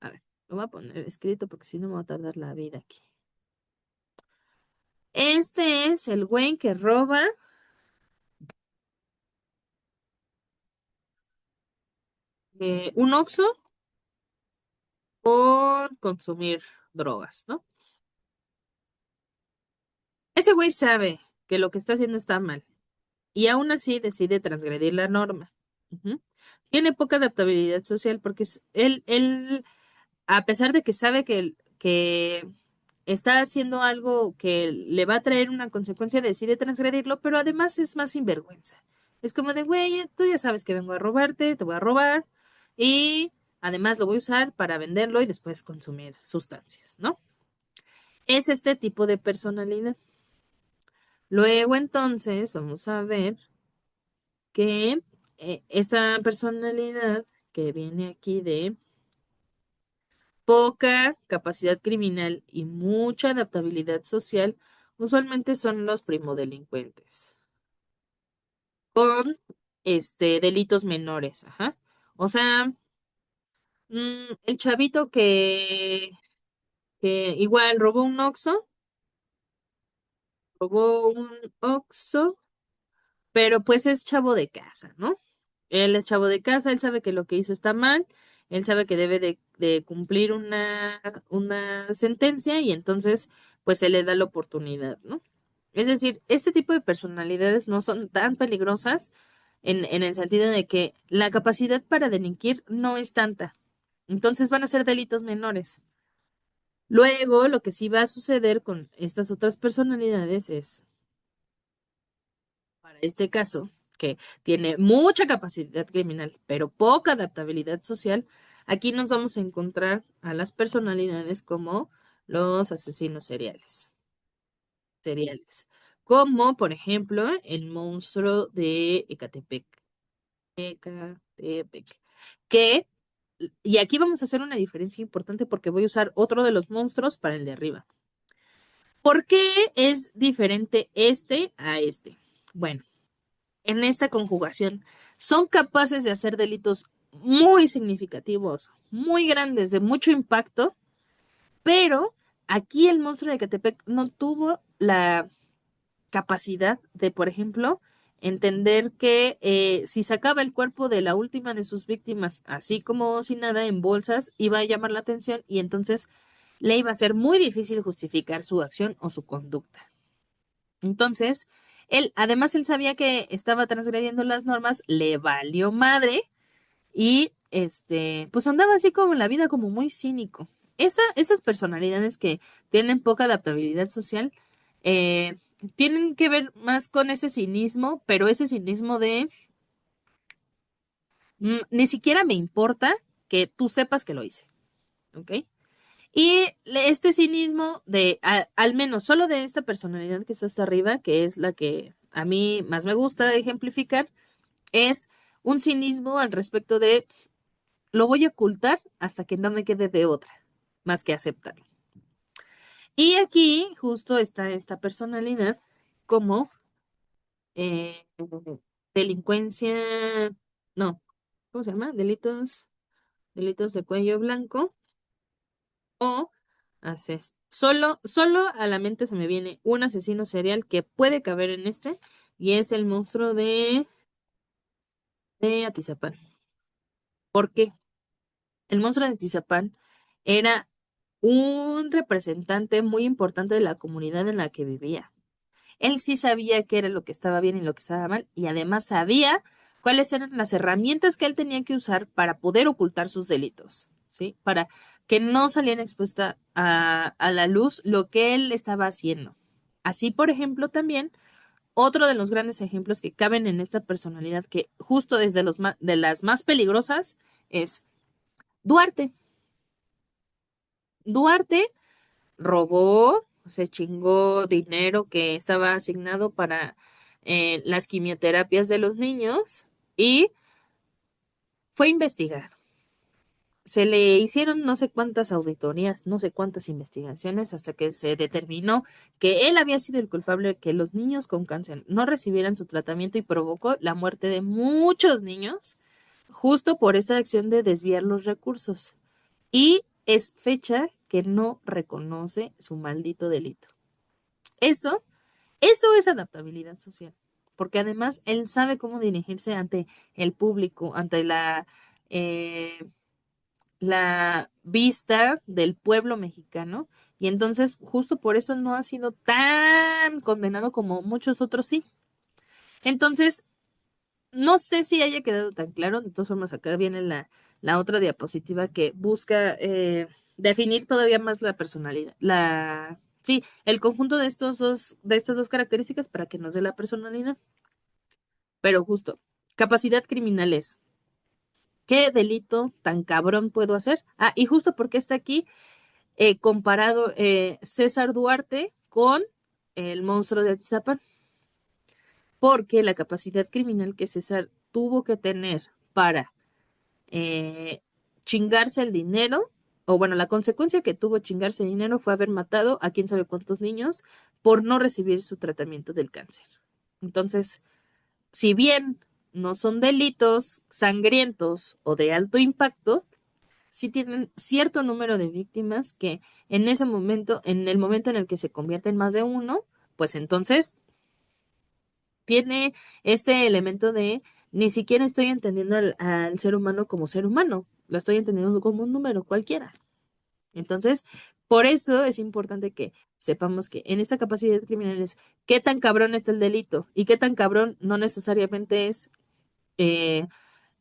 A ver, lo voy a poner escrito porque si no me va a tardar la vida aquí. Este es el güey que roba un Oxxo por consumir drogas, ¿no? Ese güey sabe que lo que está haciendo está mal y aún así decide transgredir la norma. Ujú. Tiene poca adaptabilidad social porque él, a pesar de que sabe que está haciendo algo que le va a traer una consecuencia, decide transgredirlo, pero además es más sinvergüenza. Es como de, güey, tú ya sabes que vengo a robarte, te voy a robar y además lo voy a usar para venderlo y después consumir sustancias, ¿no? Es este tipo de personalidad. Luego entonces vamos a ver que esta personalidad que viene aquí de poca capacidad criminal y mucha adaptabilidad social, usualmente son los primodelincuentes, con delitos menores, ajá. O sea, el chavito que igual robó un Oxxo, pero pues es chavo de casa, ¿no? Él es chavo de casa, él sabe que lo que hizo está mal, él sabe que debe de cumplir una sentencia y entonces pues se le da la oportunidad, ¿no? Es decir, este tipo de personalidades no son tan peligrosas en el sentido de que la capacidad para delinquir no es tanta. Entonces van a ser delitos menores. Luego, lo que sí va a suceder con estas otras personalidades es para este caso, que tiene mucha capacidad criminal, pero poca adaptabilidad social, aquí nos vamos a encontrar a las personalidades como los asesinos seriales, como por ejemplo el monstruo de Ecatepec, que, y aquí vamos a hacer una diferencia importante porque voy a usar otro de los monstruos para el de arriba. ¿Por qué es diferente este a este? Bueno, en esta conjugación son capaces de hacer delitos muy significativos, muy grandes, de mucho impacto, pero aquí el monstruo de Catepec no tuvo la capacidad de, por ejemplo, entender que si sacaba el cuerpo de la última de sus víctimas, así como si nada, en bolsas, iba a llamar la atención y entonces le iba a ser muy difícil justificar su acción o su conducta. Entonces, además, él sabía que estaba transgrediendo las normas, le valió madre y pues andaba así como en la vida como muy cínico. estas personalidades que tienen poca adaptabilidad social, eh, tienen que ver más con ese cinismo, pero ese cinismo de ni siquiera me importa que tú sepas que lo hice, ¿ok? Y este cinismo de, al menos solo de esta personalidad que está hasta arriba, que es la que a mí más me gusta ejemplificar, es un cinismo al respecto de lo voy a ocultar hasta que no me quede de otra, más que aceptarlo. Y aquí justo está esta personalidad como eh, delincuencia, no, ¿cómo se llama? Delitos de cuello blanco o solo a la mente se me viene un asesino serial que puede caber en este y es el monstruo de Atizapán. ¿Por qué? El monstruo de Atizapán era un representante muy importante de la comunidad en la que vivía. Él sí sabía qué era lo que estaba bien y lo que estaba mal, y además sabía cuáles eran las herramientas que él tenía que usar para poder ocultar sus delitos, ¿sí? Para que no saliera expuesta a la luz lo que él estaba haciendo. Así, por ejemplo, también otro de los grandes ejemplos que caben en esta personalidad, que justo desde de las más peligrosas, es Duarte. Duarte robó, se chingó dinero que estaba asignado para las quimioterapias de los niños y fue investigado. Se le hicieron no sé cuántas auditorías, no sé cuántas investigaciones hasta que se determinó que él había sido el culpable de que los niños con cáncer no recibieran su tratamiento y provocó la muerte de muchos niños justo por esta acción de desviar los recursos. Y es fecha que no reconoce su maldito delito. Eso, eso es adaptabilidad social, porque además él sabe cómo dirigirse ante el público, ante eh, la vista del pueblo mexicano, y entonces justo por eso no ha sido tan condenado como muchos otros sí. Entonces, no sé si haya quedado tan claro, de todas formas acá viene la otra diapositiva que busca definir todavía más la personalidad, sí, el conjunto de estas dos características para que nos dé la personalidad. Pero justo, capacidad criminal es, ¿qué delito tan cabrón puedo hacer? Ah, y justo porque está aquí comparado César Duarte con el monstruo de Atizapán, porque la capacidad criminal que César tuvo que tener para eh, chingarse el dinero, o bueno, la consecuencia que tuvo chingarse el dinero fue haber matado a quién sabe cuántos niños por no recibir su tratamiento del cáncer. Entonces, si bien no son delitos sangrientos o de alto impacto, sí tienen cierto número de víctimas que en ese momento, en el momento en el que se convierte en más de uno, pues entonces tiene este elemento de ni siquiera estoy entendiendo al ser humano como ser humano, lo estoy entendiendo como un número cualquiera. Entonces, por eso es importante que sepamos que en esta capacidad criminal es qué tan cabrón está el delito y qué tan cabrón no necesariamente es eh,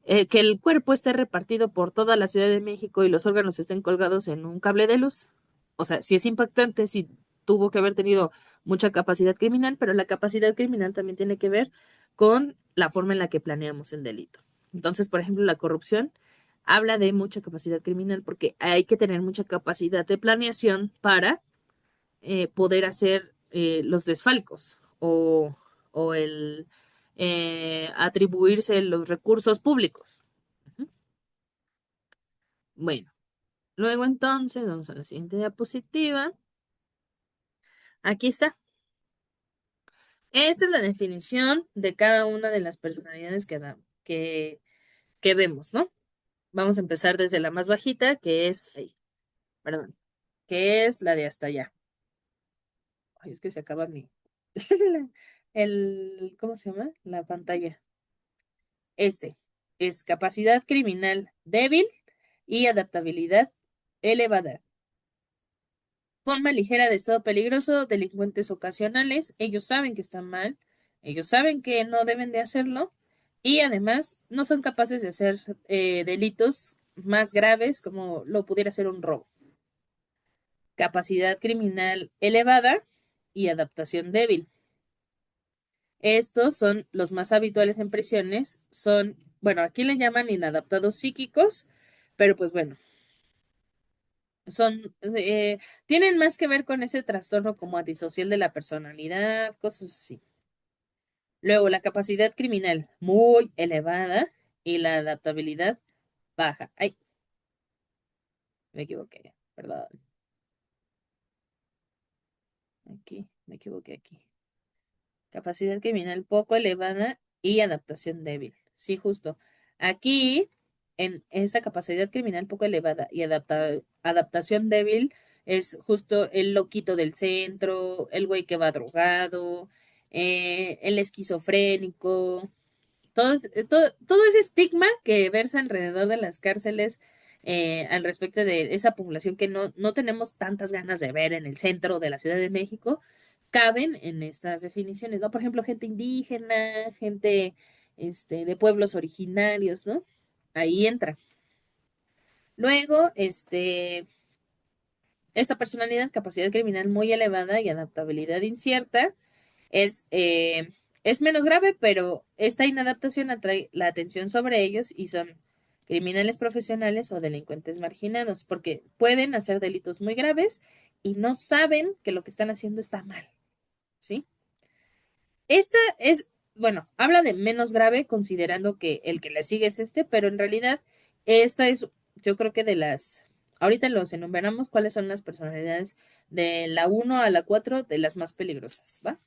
que el cuerpo esté repartido por toda la Ciudad de México y los órganos estén colgados en un cable de luz. O sea, sí es impactante, sí tuvo que haber tenido mucha capacidad criminal, pero la capacidad criminal también tiene que ver con la forma en la que planeamos el delito. Entonces, por ejemplo, la corrupción habla de mucha capacidad criminal porque hay que tener mucha capacidad de planeación para poder hacer los desfalcos o el atribuirse los recursos públicos. Ujú. Bueno, luego entonces vamos a la siguiente diapositiva. Aquí está. Esta es la definición de cada una de las personalidades que vemos, ¿no? Vamos a empezar desde la más bajita, que es, ay, perdón, que es la de hasta allá. Ay, es que se acaba ¿cómo se llama? La pantalla. Este es capacidad criminal débil y adaptabilidad elevada. Forma ligera de estado peligroso, delincuentes ocasionales, ellos saben que están mal, ellos saben que no deben de hacerlo y además no son capaces de hacer delitos más graves como lo pudiera ser un robo. capacidad criminal elevada y adaptación débil. Estos son los más habituales en prisiones, son, bueno, aquí le llaman inadaptados psíquicos, pero pues bueno, son, tienen más que ver con ese trastorno como antisocial de la personalidad, cosas así. Luego, la capacidad criminal muy elevada y la adaptabilidad baja. Ay, me equivoqué, perdón. Aquí, me equivoqué aquí. Capacidad criminal poco elevada y adaptación débil. Sí, justo. Aquí, en esta capacidad criminal poco elevada y adaptación débil, es justo el loquito del centro, el güey que va drogado, el esquizofrénico, todo ese estigma que versa alrededor de las cárceles al respecto de esa población que no tenemos tantas ganas de ver en el centro de la Ciudad de México, caben en estas definiciones, ¿no? Por ejemplo, gente indígena, gente de pueblos originarios, ¿no? Ahí entra. Luego, esta personalidad, capacidad criminal muy elevada y adaptabilidad incierta, es, eh, es menos grave, pero esta inadaptación atrae la atención sobre ellos y son criminales profesionales o delincuentes marginados, porque pueden hacer delitos muy graves y no saben que lo que están haciendo está mal, ¿sí? Esta es, bueno, habla de menos grave considerando que el que le sigue es este, pero en realidad esta es, yo creo que de las, ahorita los enumeramos cuáles son las personalidades de la uno a la 4 de las más peligrosas, ¿va?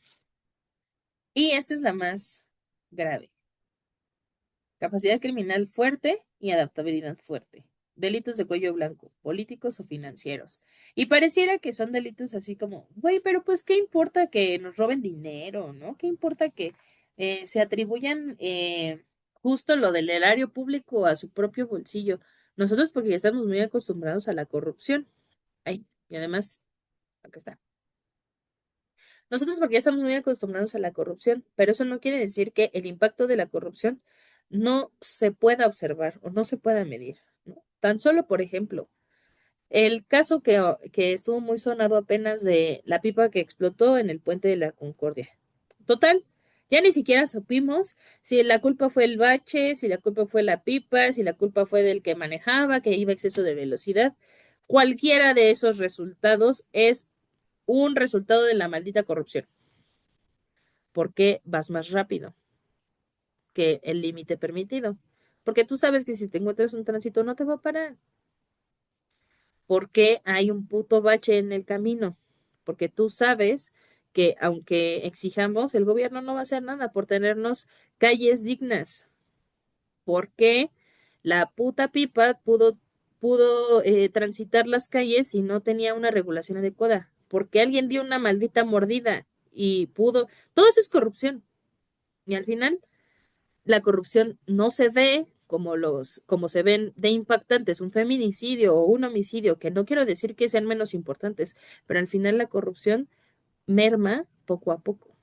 Y esta es la más grave. Capacidad criminal fuerte y adaptabilidad fuerte. Delitos de cuello blanco, políticos o financieros. Y pareciera que son delitos así como, güey, pero pues, ¿qué importa que nos roben dinero, ¿no? ¿Qué importa que se atribuyan justo lo del erario público a su propio bolsillo? Nosotros porque ya estamos muy acostumbrados a la corrupción. Ay, y además, acá está. Nosotros porque ya estamos muy acostumbrados a la corrupción, pero eso no quiere decir que el impacto de la corrupción no se pueda observar o no se pueda medir, ¿no? Tan solo, por ejemplo, el caso que estuvo muy sonado apenas de la pipa que explotó en el puente de la Concordia. Total, ya ni siquiera supimos si la culpa fue el bache, si la culpa fue la pipa, si la culpa fue del que manejaba, que iba a exceso de velocidad. Cualquiera de esos resultados es un resultado de la maldita corrupción porque vas más rápido que el límite permitido. Porque tú sabes que si te encuentras un tránsito no te va a parar. Porque hay un puto bache en el camino. Porque tú sabes que aunque exijamos, el gobierno no va a hacer nada por tenernos calles dignas. Porque la puta pipa pudo transitar las calles y no tenía una regulación adecuada. Porque alguien dio una maldita mordida y pudo. Todo eso es corrupción. Y al final la corrupción no se ve como se ven de impactantes, un feminicidio o un homicidio, que no quiero decir que sean menos importantes, pero al final la corrupción merma poco a poco.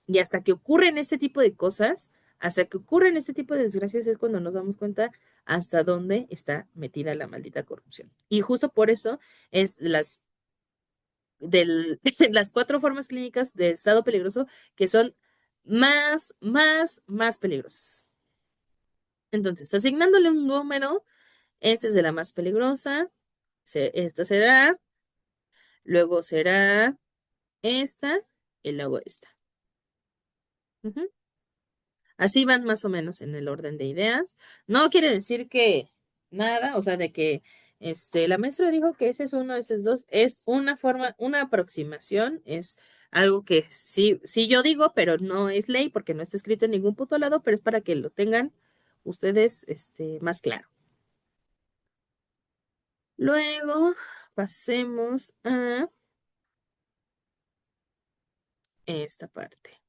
Y hasta que ocurren este tipo de cosas, hasta que ocurren este tipo de desgracias es cuando nos damos cuenta hasta dónde está metida la maldita corrupción. Y justo por eso es las cuatro formas clínicas de estado peligroso que son más peligrosas. Entonces, asignándole un número, esta es de la más peligrosa, esta será, luego será esta y luego esta. Ujú. Así van más o menos en el orden de ideas. No quiere decir que nada, o sea, de que la maestra dijo que ese es uno, ese es dos, es una forma, una aproximación, es algo que sí, sí yo digo, pero no es ley porque no está escrito en ningún puto lado, pero es para que lo tengan ustedes, más claro. Luego pasemos a esta parte.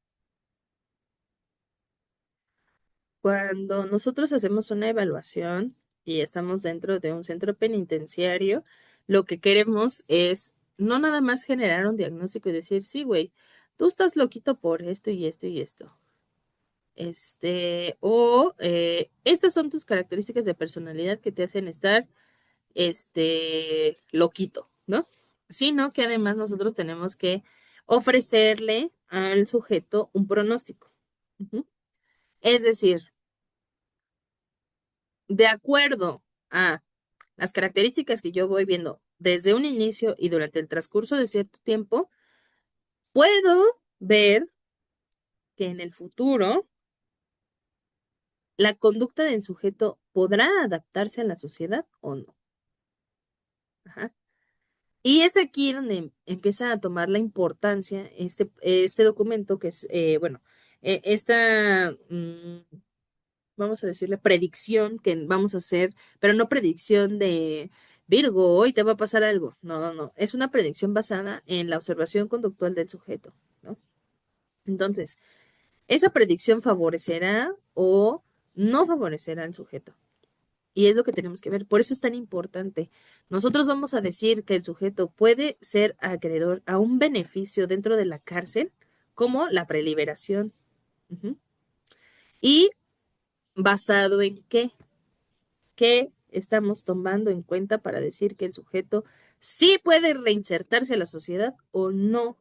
Cuando nosotros hacemos una evaluación y estamos dentro de un centro penitenciario, lo que queremos es no nada más generar un diagnóstico y decir, sí, güey, tú estás loquito por esto y esto y esto. Estas son tus características de personalidad que te hacen estar, loquito, ¿no? sino que además nosotros tenemos que ofrecerle al sujeto un pronóstico. Ujú. Es decir, de acuerdo a las características que yo voy viendo desde un inicio y durante el transcurso de cierto tiempo, puedo ver que en el futuro la conducta del sujeto podrá adaptarse a la sociedad o no. Ajá. Y es aquí donde empieza a tomar la importancia este documento que es, bueno, esta, vamos a decirle, predicción que vamos a hacer, pero no predicción de Virgo, hoy te va a pasar algo. No, no, no. Es una predicción basada en la observación conductual del sujeto, ¿no? Entonces, esa predicción favorecerá o no favorecerá al sujeto. Y es lo que tenemos que ver. Por eso es tan importante. Nosotros vamos a decir que el sujeto puede ser acreedor a un beneficio dentro de la cárcel, como la preliberación. Ujú. ¿Y basado en qué? ¿Qué estamos tomando en cuenta para decir que el sujeto sí puede reinsertarse a la sociedad o no?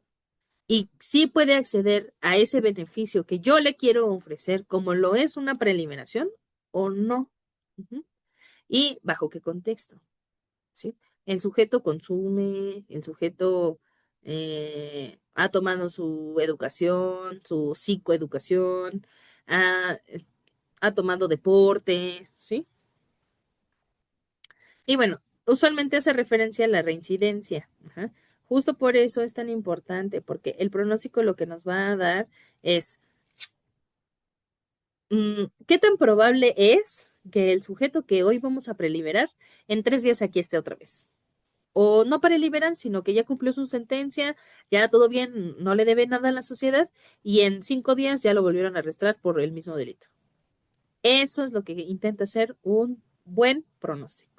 Y sí puede acceder a ese beneficio que yo le quiero ofrecer, como lo es una preliberación o no. Ujú. ¿Y bajo qué contexto? ¿Sí? El sujeto consume, el sujeto ha tomado su educación, su psicoeducación, ha, ha tomado deporte, ¿sí? Y bueno, usualmente hace referencia a la reincidencia. Ajá. Justo por eso es tan importante, porque el pronóstico lo que nos va a dar es, ¿qué tan probable es que el sujeto que hoy vamos a preliberar en 3 días aquí esté otra vez? O no para liberar, sino que ya cumplió su sentencia, ya todo bien, no le debe nada a la sociedad y en 5 días ya lo volvieron a arrestar por el mismo delito. Eso es lo que intenta hacer un buen pronóstico.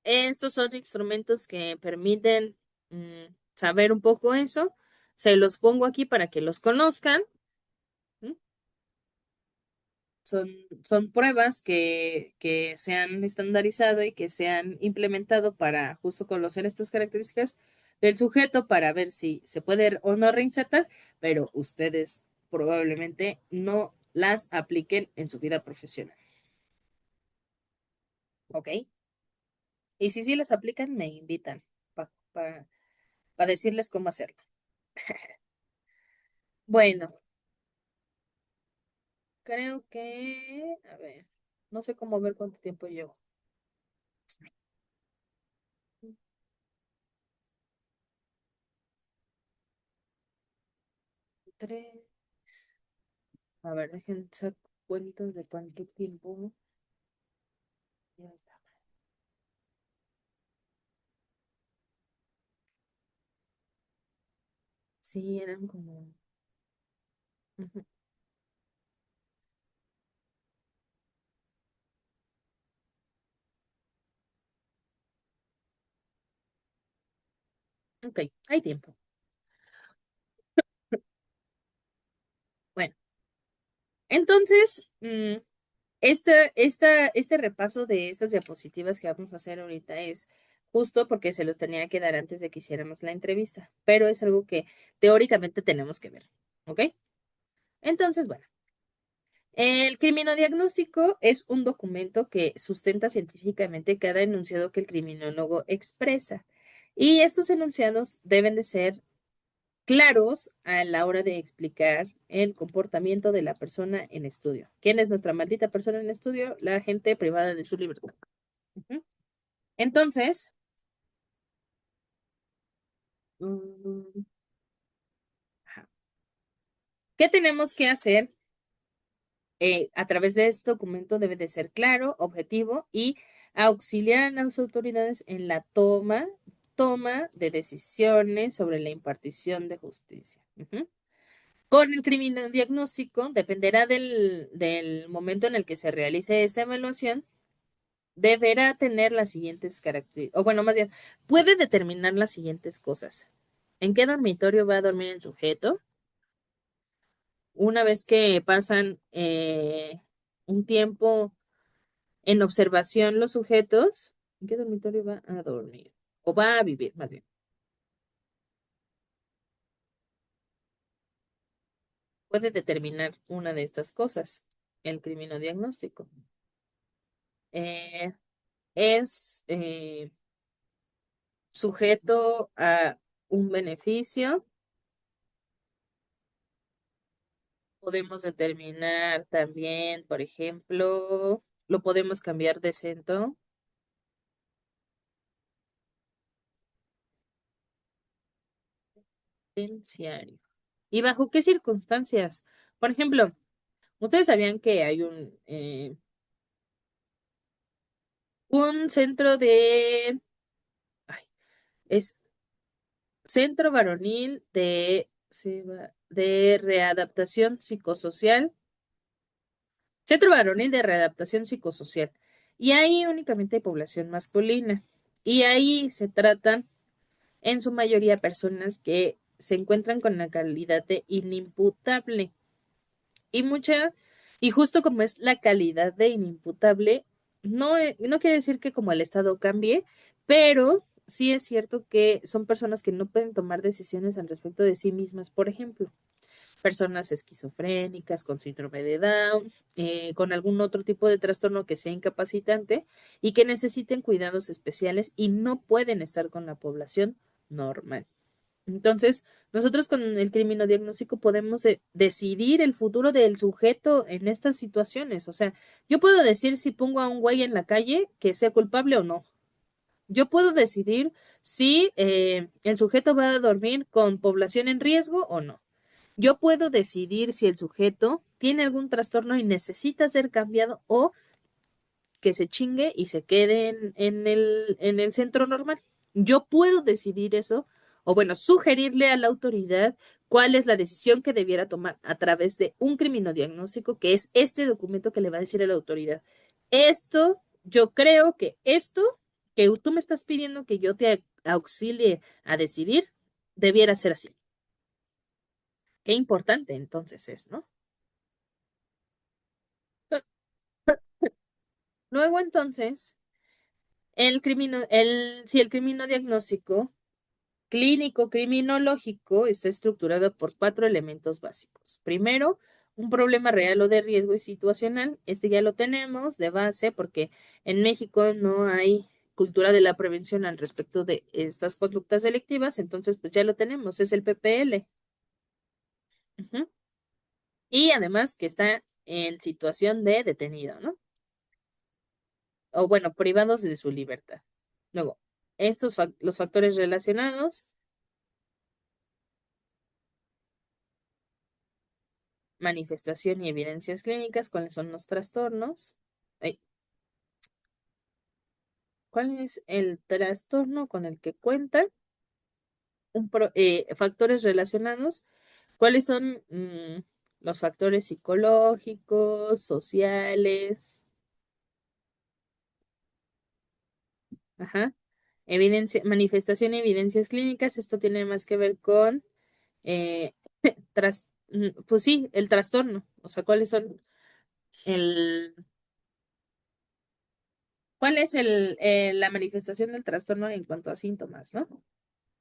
Estos son instrumentos que permiten saber un poco eso. Se los pongo aquí para que los conozcan. ¿M? Son, son pruebas que se han estandarizado y que se han implementado para justo conocer estas características del sujeto para ver si se puede o no reinsertar, pero ustedes probablemente no las apliquen en su vida profesional, ¿ok? Y si sí las aplican, me invitan para decirles cómo hacerlo. Bueno, creo que, a ver, no sé cómo ver cuánto tiempo llevo. Tres. A ver, dejen sacar cuentas de cuánto tiempo. Ya está. Sí, eran como. Ujú. Ok, hay tiempo. Bueno, entonces, este repaso de estas diapositivas que vamos a hacer ahorita es justo porque se los tenía que dar antes de que hiciéramos la entrevista, pero es algo que teóricamente tenemos que ver. ¿Ok? Entonces, bueno. El criminodiagnóstico es un documento que sustenta científicamente cada enunciado que el criminólogo expresa. Y estos enunciados deben de ser claros a la hora de explicar el comportamiento de la persona en estudio. ¿Quién es nuestra maldita persona en estudio? La gente privada de su libertad. Ujú. Entonces, mm, ajá, ¿qué tenemos que hacer a través de este documento? Debe de ser claro, objetivo y auxiliar a las autoridades en la toma de decisiones sobre la impartición de justicia. Ujú. Con el criminal diagnóstico, dependerá del momento en el que se realice esta evaluación, deberá tener las siguientes características, o bueno, más bien, puede determinar las siguientes cosas. ¿En qué dormitorio va a dormir el sujeto? Una vez que pasan un tiempo En observación, los sujetos, ¿en qué dormitorio va a dormir? O va a vivir, más bien. Puede determinar una de estas cosas, el criminodiagnóstico. Eh, es sujeto a un beneficio. Podemos determinar también, por ejemplo, lo podemos cambiar de centro penitenciario. ¿Y bajo qué circunstancias? Por ejemplo, ¿ustedes sabían que hay un centro ay, es Centro Varonil de Readaptación Psicosocial, Centro Varonil de Readaptación Psicosocial? Y ahí únicamente hay población masculina. Y ahí se tratan en su mayoría personas que se encuentran con la calidad de inimputable. Y y justo como es la calidad de inimputable, no quiere decir que como el Estado cambie, pero sí es cierto que son personas que no pueden tomar decisiones al respecto de sí mismas. Por ejemplo, personas esquizofrénicas, con síndrome de Down, con algún otro tipo de trastorno que sea incapacitante y que necesiten cuidados especiales y no pueden estar con la población normal. Entonces, nosotros con el criminodiagnóstico podemos decidir el futuro del sujeto en estas situaciones. O sea, yo puedo decir si pongo a un güey en la calle que sea culpable o no. Yo puedo decidir si el sujeto va a dormir con población en riesgo o no. Yo puedo decidir si el sujeto tiene algún trastorno y necesita ser cambiado o que se chingue y se quede en el centro normal. Yo puedo decidir eso, o bueno, sugerirle a la autoridad cuál es la decisión que debiera tomar a través de un criminodiagnóstico, que es este documento que le va a decir a la autoridad. Yo creo que esto que tú me estás pidiendo que yo te auxilie a decidir, debiera ser así. Qué importante entonces es, ¿no? Luego entonces, si el criminodiagnóstico clínico criminológico está estructurado por cuatro elementos básicos. Primero, un problema real o de riesgo y situacional. Este ya lo tenemos de base porque en México no hay cultura de la prevención al respecto de estas conductas delictivas, entonces pues ya lo tenemos, es el PPL. Ujú. Y además que está en situación de detenido, ¿no? O bueno, privados de su libertad. Luego, los factores relacionados, manifestación y evidencias clínicas, cuáles son los trastornos. Ay, ¿cuál es el trastorno con el que cuenta? Factores relacionados, cuáles son los factores psicológicos, sociales, ajá. Manifestación y evidencias clínicas, esto tiene más que ver con, eh, pues sí, el trastorno, o sea, el, cuál es la manifestación del trastorno en cuanto a síntomas, ¿no?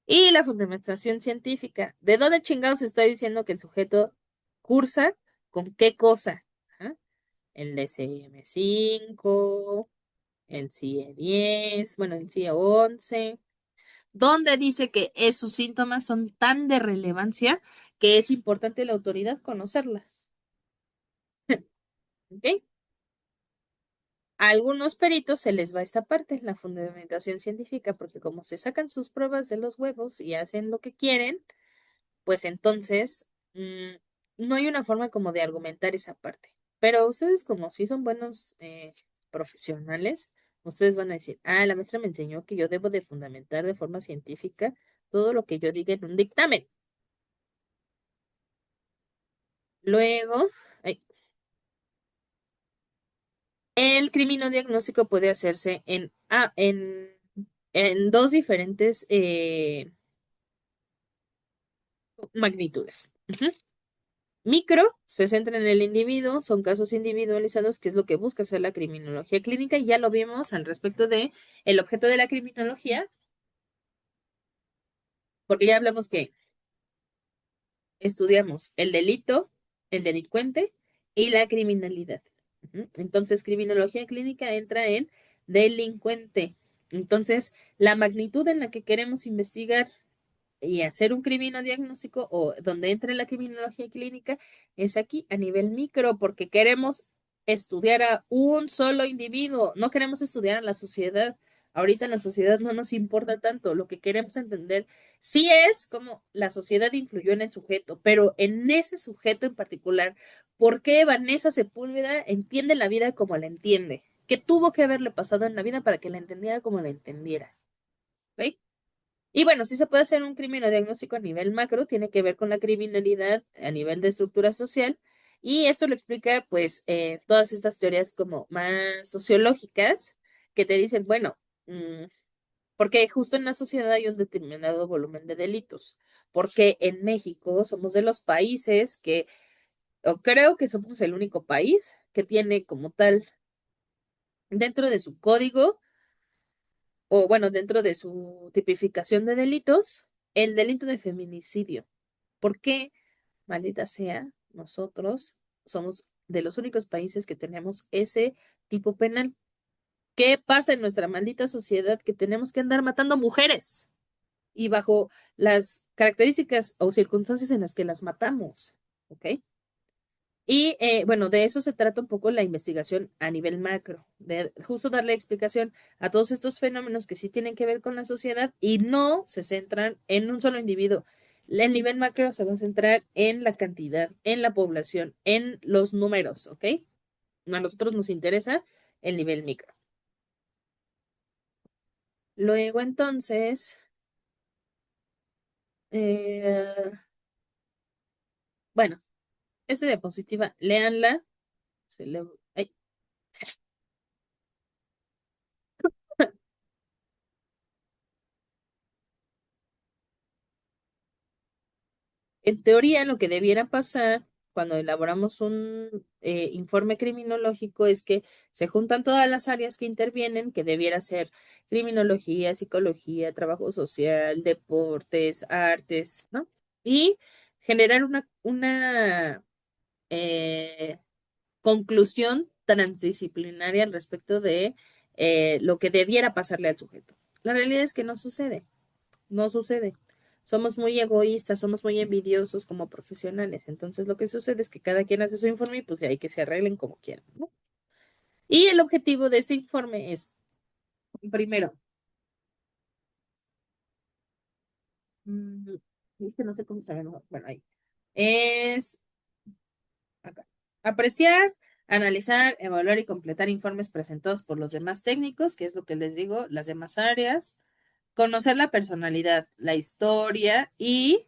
Y la fundamentación científica. ¿De dónde chingados está diciendo que el sujeto cursa con qué cosa? Ajá. El DSM-5, el CIE-10, bueno, el CIE-11. ¿Dónde dice que esos síntomas son tan de relevancia que es importante la autoridad conocerlas? ¿Ok? A algunos peritos se les va esta parte, la fundamentación científica, porque como se sacan sus pruebas de los huevos y hacen lo que quieren, pues entonces no hay una forma como de argumentar esa parte. Pero ustedes como si son buenos profesionales, ustedes van a decir, ah, la maestra me enseñó que yo debo de fundamentar de forma científica todo lo que yo diga en un dictamen. Luego, ay, el criminodiagnóstico puede hacerse en dos diferentes magnitudes. Ujú. Micro se centra en el individuo, son casos individualizados, que es lo que busca hacer la criminología clínica, y ya lo vimos al respecto de el objeto de la criminología, porque ya hablamos que estudiamos el delito, el delincuente y la criminalidad. Ujú. Entonces, criminología clínica entra en delincuente. Entonces, la magnitud en la que queremos investigar y hacer un criminodiagnóstico o donde entre la criminología clínica es aquí a nivel micro, porque queremos estudiar a un solo individuo, no queremos estudiar a la sociedad. Ahorita en la sociedad no nos importa tanto, lo que queremos entender sí es cómo la sociedad influyó en el sujeto, pero en ese sujeto en particular, ¿por qué Vanessa Sepúlveda entiende la vida como la entiende? ¿Qué tuvo que haberle pasado en la vida para que la entendiera como la entendiera? ¿Ok? Y bueno, si se puede hacer un criminodiagnóstico a nivel macro, tiene que ver con la criminalidad a nivel de estructura social. Y esto lo explica, pues, todas estas teorías como más sociológicas que te dicen, bueno, porque justo en la sociedad hay un determinado volumen de delitos. Porque en México somos de los países que, o creo que somos el único país que tiene como tal dentro de su código o bueno, dentro de su tipificación de delitos, el delito de feminicidio. ¿Por qué, maldita sea, nosotros somos de los únicos países que tenemos ese tipo penal? ¿Qué pasa en nuestra maldita sociedad que tenemos que andar matando mujeres y bajo las características o circunstancias en las que las matamos? ¿Ok? Y bueno, de eso se trata un poco la investigación a nivel macro, de justo darle explicación a todos estos fenómenos que sí tienen que ver con la sociedad y no se centran en un solo individuo. El nivel macro se va a centrar en la cantidad, en la población, en los números, ¿ok? A nosotros nos interesa el nivel micro. Luego, entonces, eh, bueno, esta diapositiva, léanla. Se le- ay, En teoría, lo que debiera pasar cuando elaboramos un informe criminológico es que se juntan todas las áreas que intervienen, que debiera ser criminología, psicología, trabajo social, deportes, artes, ¿no? Y generar una eh, conclusión transdisciplinaria al respecto de lo que debiera pasarle al sujeto. La realidad es que no sucede. No sucede. Somos muy egoístas, somos muy envidiosos como profesionales. Entonces lo que sucede es que cada quien hace su informe y pues de ahí que se arreglen como quieran, ¿no? Y el objetivo de este informe es, primero, mm, es que no sé cómo se llama, bueno, ahí, es acá, apreciar, analizar, evaluar y completar informes presentados por los demás técnicos, que es lo que les digo, las demás áreas, conocer la personalidad, la historia y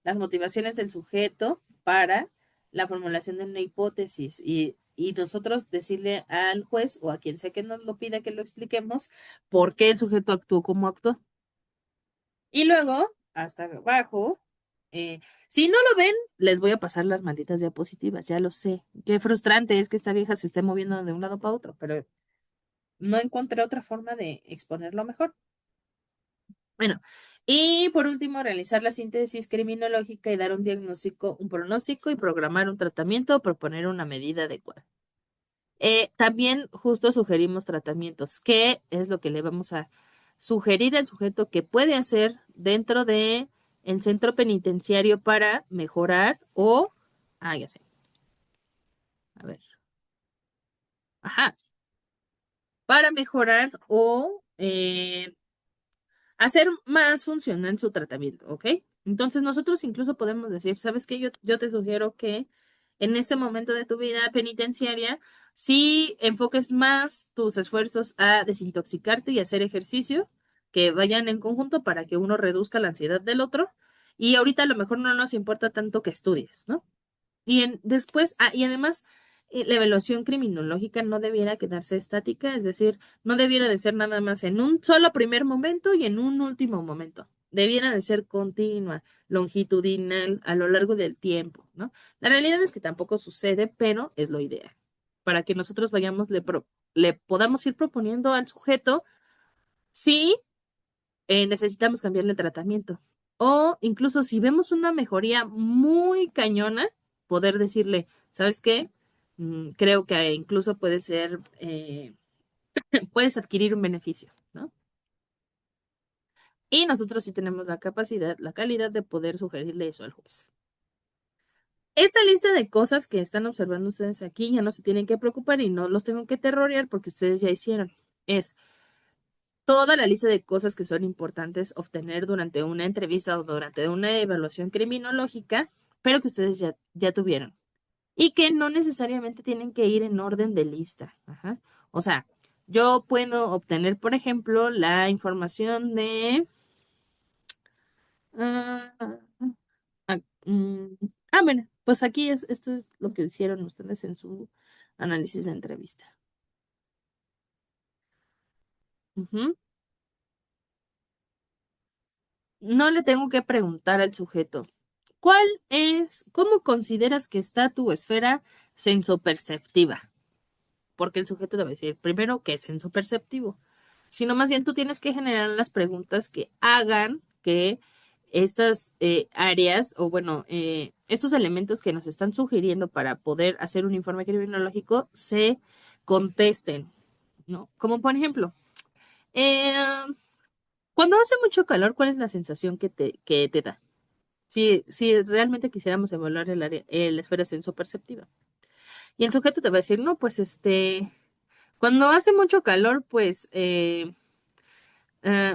las motivaciones del sujeto para la formulación de una hipótesis y nosotros decirle al juez o a quien sea que nos lo pida que lo expliquemos por qué el sujeto actuó como actuó. Y luego, hasta abajo, si no lo ven, les voy a pasar las malditas diapositivas, ya lo sé. Qué frustrante es que esta vieja se esté moviendo de un lado para otro, pero no encontré otra forma de exponerlo mejor. Bueno, y por último, realizar la síntesis criminológica y dar un diagnóstico, un pronóstico y programar un tratamiento o proponer una medida adecuada. También justo sugerimos tratamientos. ¿Qué es lo que le vamos a sugerir al sujeto que puede hacer dentro de el centro penitenciario para mejorar o, ya sé, a ver, ajá, para mejorar o hacer más funcional su tratamiento, ¿ok? Entonces nosotros incluso podemos decir, ¿sabes qué? Yo te sugiero que en este momento de tu vida penitenciaria, sí enfoques más tus esfuerzos a desintoxicarte y hacer ejercicio, que vayan en conjunto para que uno reduzca la ansiedad del otro. Y ahorita a lo mejor no nos importa tanto que estudies, ¿no? Después, y además, la evaluación criminológica no debiera quedarse estática, es decir, no debiera de ser nada más en un solo primer momento y en un último momento. Debiera de ser continua, longitudinal, a lo largo del tiempo. ¿no? La realidad es que tampoco sucede, pero es lo ideal. Para que nosotros vayamos, le podamos ir proponiendo al sujeto si necesitamos cambiarle el tratamiento. O incluso si vemos una mejoría muy cañona, poder decirle, ¿sabes qué? Creo que incluso puede ser, puedes adquirir un beneficio, ¿no? Y nosotros sí tenemos la capacidad, la calidad de poder sugerirle eso al juez. Esta lista de cosas que están observando ustedes aquí ya no se tienen que preocupar y no los tengo que terrorear porque ustedes ya hicieron. Es toda la lista de cosas que son importantes obtener durante una entrevista o durante una evaluación criminológica, pero que ustedes ya tuvieron. Y que no necesariamente tienen que ir en orden de lista. Ajá. O sea, yo puedo obtener, por ejemplo, la información de... ah, ah, mm, bueno, pues aquí esto es lo que hicieron ustedes en su análisis de entrevista. Ujú. No le tengo que preguntar al sujeto, cómo consideras que está tu esfera sensoperceptiva? Porque el sujeto te va a decir, primero, ¿qué es sensoperceptivo? Sino más bien tú tienes que generar las preguntas que hagan que estas áreas o bueno, estos elementos que nos están sugiriendo para poder hacer un informe criminológico se contesten, ¿no? Como por ejemplo, eh, cuando hace mucho calor, ¿cuál es la sensación que te da? Si realmente quisiéramos evaluar el área, la esfera sensoperceptiva. Y el sujeto te va a decir, no, pues cuando hace mucho calor, pues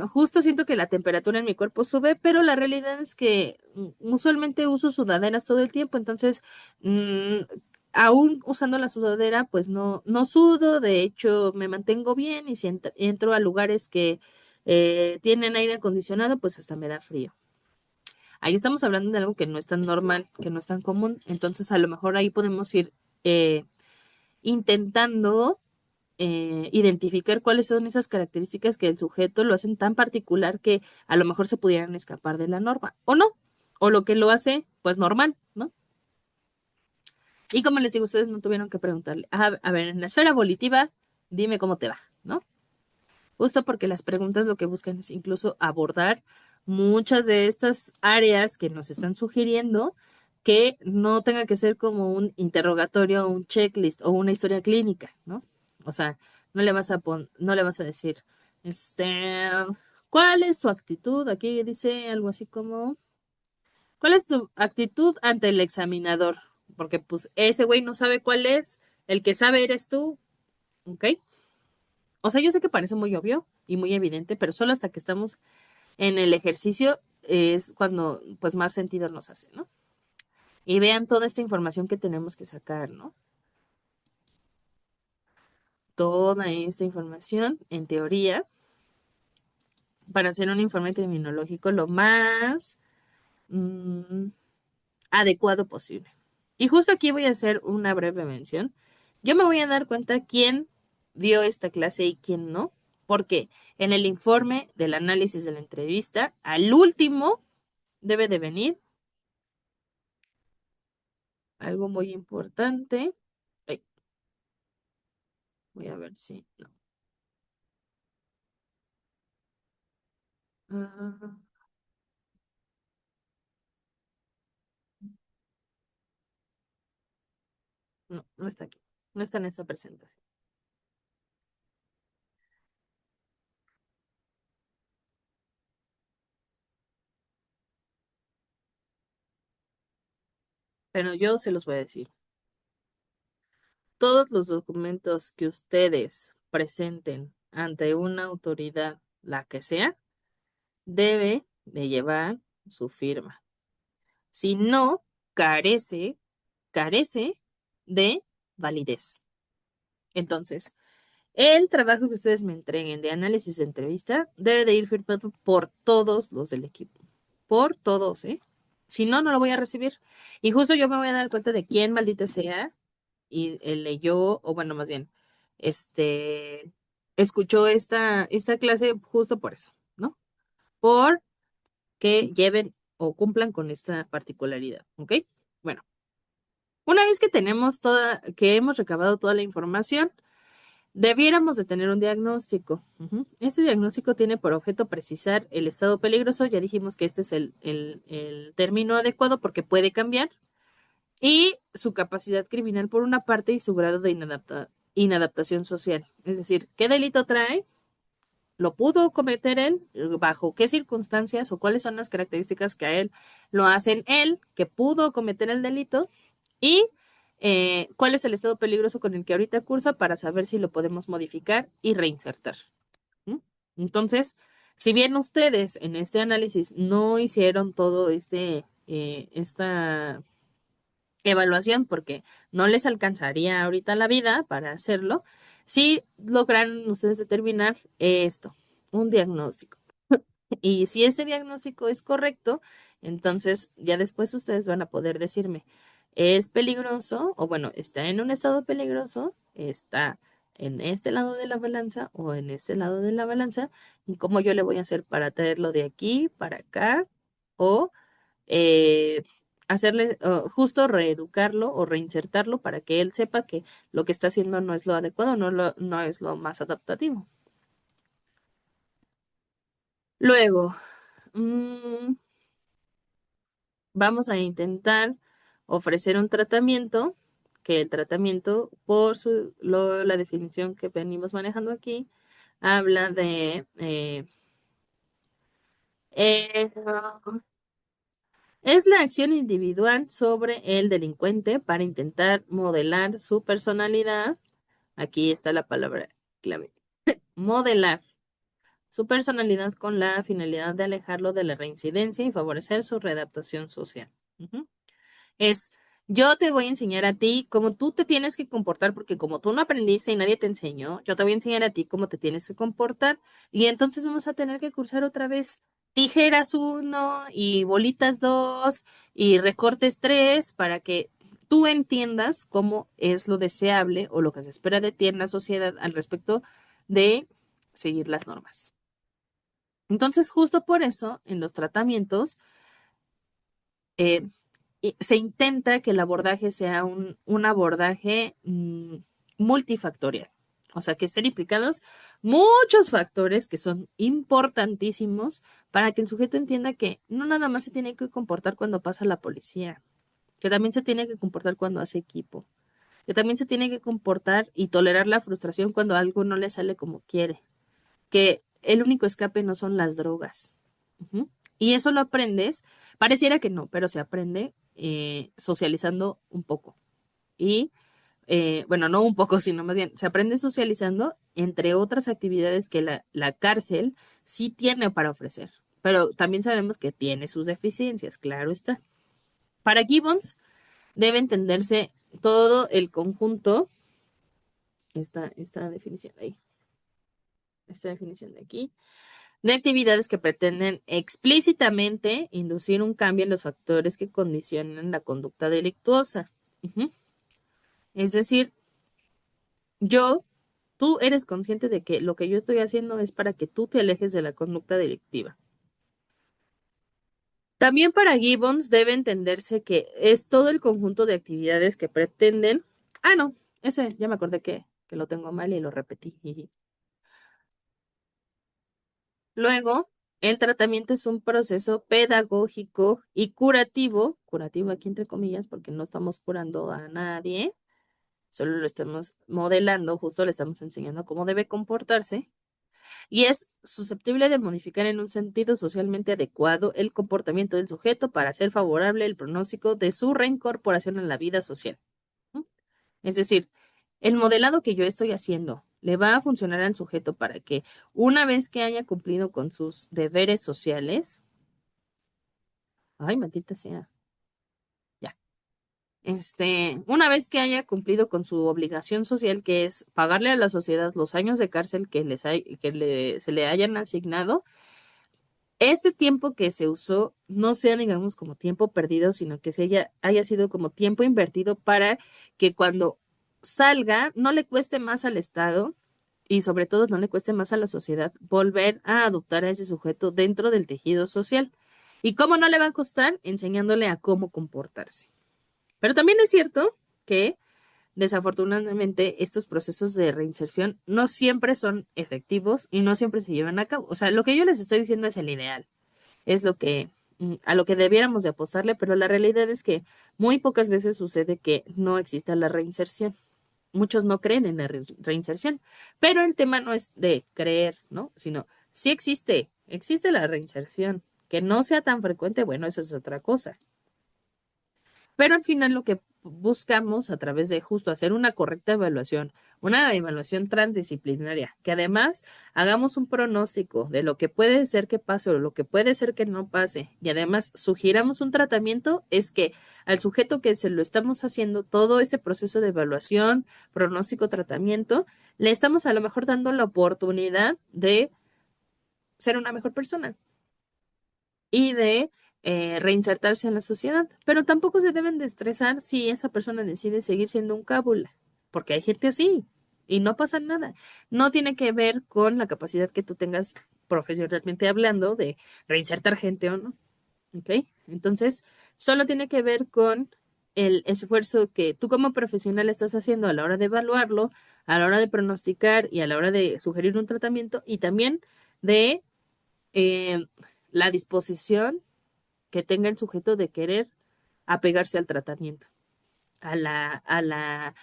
justo siento que la temperatura en mi cuerpo sube, pero la realidad es que usualmente uso sudaderas todo el tiempo, entonces mm, aún usando la sudadera, pues no sudo, de hecho me mantengo bien y si entro a lugares que tienen aire acondicionado, pues hasta me da frío. Ahí estamos hablando de algo que no es tan normal, que no es tan común, entonces a lo mejor ahí podemos ir eh, intentando identificar cuáles son esas características que el sujeto lo hacen tan particular que a lo mejor se pudieran escapar de la norma, o no, o lo que lo hace, pues normal, ¿no? Y como les digo, ustedes no tuvieron que preguntarle, a ver, en la esfera volitiva, dime cómo te va, ¿no? Justo porque las preguntas lo que buscan es incluso abordar muchas de estas áreas que nos están sugiriendo que no tenga que ser como un interrogatorio, un checklist o una historia clínica, ¿no? O sea, no le vas a decir, este, ¿cuál es tu actitud? Aquí dice algo así como, ¿cuál es tu actitud ante el examinador? Porque pues ese güey no sabe cuál es, el que sabe eres tú, ¿ok? O sea, yo sé que parece muy obvio y muy evidente, pero solo hasta que estamos en el ejercicio es cuando pues más sentido nos hace, ¿no? Y vean toda esta información que tenemos que sacar, ¿no? Toda esta información, en teoría, para hacer un informe criminológico lo más mm, adecuado posible. Y justo aquí voy a hacer una breve mención. Yo me voy a dar cuenta quién dio esta clase y quién no, porque en el informe del análisis de la entrevista, al último debe de venir algo muy importante. Ay, voy a ver si no. Ah, no, no está aquí. No está en esa presentación. Pero yo se los voy a decir. Todos los documentos que ustedes presenten ante una autoridad, la que sea, debe de llevar su firma. Si no, carece de validez. Entonces, el trabajo que ustedes me entreguen de análisis de entrevista debe de ir firmado por todos los del equipo. Por todos, ¿eh? Si no, no lo voy a recibir. Y justo yo me voy a dar cuenta de quién maldita sea y leyó, o bueno, más bien, este, escuchó esta clase justo por eso, ¿no? Por que lleven o cumplan con esta particularidad, ¿ok? Bueno. Una vez que tenemos que hemos recabado toda la información, debiéramos de tener un diagnóstico. Ujú. Este diagnóstico tiene por objeto precisar el estado peligroso. Ya dijimos que este es el término adecuado porque puede cambiar. Y su capacidad criminal por una parte y su grado de inadaptación social. Es decir, ¿qué delito trae? ¿Lo pudo cometer él? ¿Bajo qué circunstancias o cuáles son las características que a él lo hacen él, que pudo cometer el delito? Y cuál es el estado peligroso con el que ahorita cursa para saber si lo podemos modificar y reinsertar. ¿Mm? Entonces, si bien ustedes en este análisis no hicieron todo esta evaluación porque no les alcanzaría ahorita la vida para hacerlo, sí lograron ustedes determinar esto, un diagnóstico. Y si ese diagnóstico es correcto, entonces ya después ustedes van a poder decirme, ¿es peligroso? O bueno, está en un estado peligroso, está en este lado de la balanza o en este lado de la balanza, y cómo yo le voy a hacer para traerlo de aquí para acá, o eh, hacerle, justo reeducarlo o reinsertarlo para que él sepa que lo que está haciendo no es lo adecuado, no es lo más adaptativo. Luego, mm, vamos a intentar ofrecer un tratamiento, que el tratamiento, la definición que venimos manejando aquí, habla de eh, es la acción individual sobre el delincuente para intentar modelar su personalidad. Aquí está la palabra clave. Modelar su personalidad con la finalidad de alejarlo de la reincidencia y favorecer su readaptación social. Ujú. Es, yo te voy a enseñar a ti cómo tú te tienes que comportar, porque como tú no aprendiste y nadie te enseñó, yo te voy a enseñar a ti cómo te tienes que comportar y entonces vamos a tener que cursar otra vez tijeras uno y bolitas dos y recortes tres para que tú entiendas cómo es lo deseable o lo que se espera de ti en la sociedad al respecto de seguir las normas. Entonces, justo por eso, en los tratamientos, eh, y se intenta que el abordaje sea un abordaje multifactorial. O sea, que estén implicados muchos factores que son importantísimos para que el sujeto entienda que no nada más se tiene que comportar cuando pasa la policía, que también se tiene que comportar cuando hace equipo, que también se tiene que comportar y tolerar la frustración cuando algo no le sale como quiere, que el único escape no son las drogas. Ujú. Y eso lo aprendes, pareciera que no, pero se aprende socializando un poco. Y, bueno, no un poco, sino más bien, se aprende socializando entre otras actividades que la cárcel sí tiene para ofrecer. Pero también sabemos que tiene sus deficiencias, claro está. Para Gibbons debe entenderse todo el conjunto, esta definición de ahí, esta definición de aquí de actividades que pretenden explícitamente inducir un cambio en los factores que condicionan la conducta delictuosa. Ujú. Es decir, yo, tú eres consciente de que lo que yo estoy haciendo es para que tú te alejes de la conducta delictiva. También para Gibbons debe entenderse que es todo el conjunto de actividades que pretenden. Ah, no, ese ya me acordé que lo tengo mal y lo repetí. Luego, el tratamiento es un proceso pedagógico y curativo aquí entre comillas, porque no estamos curando a nadie, solo lo estamos modelando, justo le estamos enseñando cómo debe comportarse, y es susceptible de modificar en un sentido socialmente adecuado el comportamiento del sujeto para hacer favorable el pronóstico de su reincorporación a la vida social. ¿No? Es decir, el modelado que yo estoy haciendo le va a funcionar al sujeto para que una vez que haya cumplido con sus deberes sociales, ay, maldita sea, ya. Una vez que haya cumplido con su obligación social, que es pagarle a la sociedad los años de cárcel se le hayan asignado, ese tiempo que se usó no sea, digamos, como tiempo perdido, sino que haya sido como tiempo invertido para que cuando salga no le cueste más al Estado y sobre todo no le cueste más a la sociedad volver a adoptar a ese sujeto dentro del tejido social. ¿Y cómo no le va a costar? Enseñándole a cómo comportarse. Pero también es cierto que desafortunadamente estos procesos de reinserción no siempre son efectivos y no siempre se llevan a cabo. O sea, lo que yo les estoy diciendo es el ideal, es lo que a lo que debiéramos de apostarle, pero la realidad es que muy pocas veces sucede que no exista la reinserción. Muchos no creen en la reinserción, pero el tema no es de creer, ¿no? Sino si existe, existe la reinserción. Que no sea tan frecuente, bueno, eso es otra cosa. Pero al final lo que buscamos a través de justo hacer una evaluación transdisciplinaria, que además hagamos un pronóstico de lo que puede ser que pase o lo que puede ser que no pase, y además sugiramos un tratamiento, es que al sujeto que se lo estamos haciendo todo este proceso de evaluación, pronóstico, tratamiento, le estamos a lo mejor dando la oportunidad de ser una mejor persona y de reinsertarse en la sociedad. Pero tampoco se deben de estresar si esa persona decide seguir siendo un cábula, porque hay gente así y no pasa nada. No tiene que ver con la capacidad que tú tengas profesionalmente hablando de reinsertar gente o no. ¿Ok? Entonces, solo tiene que ver con el esfuerzo que tú como profesional estás haciendo a la hora de evaluarlo, a la hora de pronosticar y a la hora de sugerir un tratamiento y también de eh, la disposición que tenga el sujeto de querer apegarse al tratamiento, a la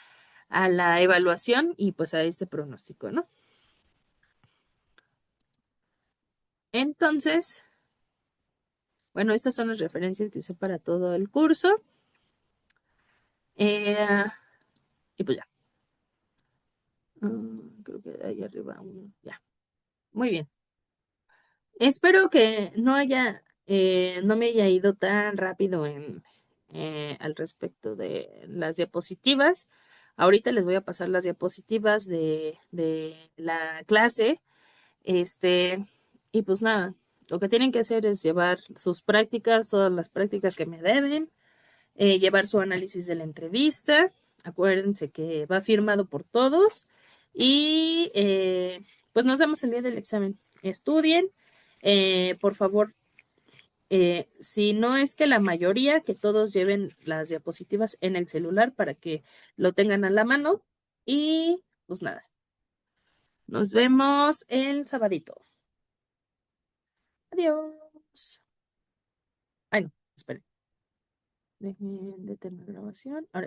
evaluación y pues a este pronóstico, ¿no? Entonces, bueno, estas son las referencias que usé para todo el curso. Eh, y pues ya. Creo que de ahí arriba ya. Muy bien. Espero que no me haya ido tan rápido al respecto de las diapositivas. Ahorita les voy a pasar las diapositivas de la clase. Este, y pues nada, lo que tienen que hacer es llevar sus prácticas, todas las prácticas que me deben, llevar su análisis de la entrevista. Acuérdense que va firmado por todos y pues nos vemos el día del examen. Estudien, por favor, si no es que la mayoría, que todos lleven las diapositivas en el celular para que lo tengan a la mano y pues nada, nos vemos el sabadito. Adiós. Ay, no, esperen. Dejen detener la grabación. Ahora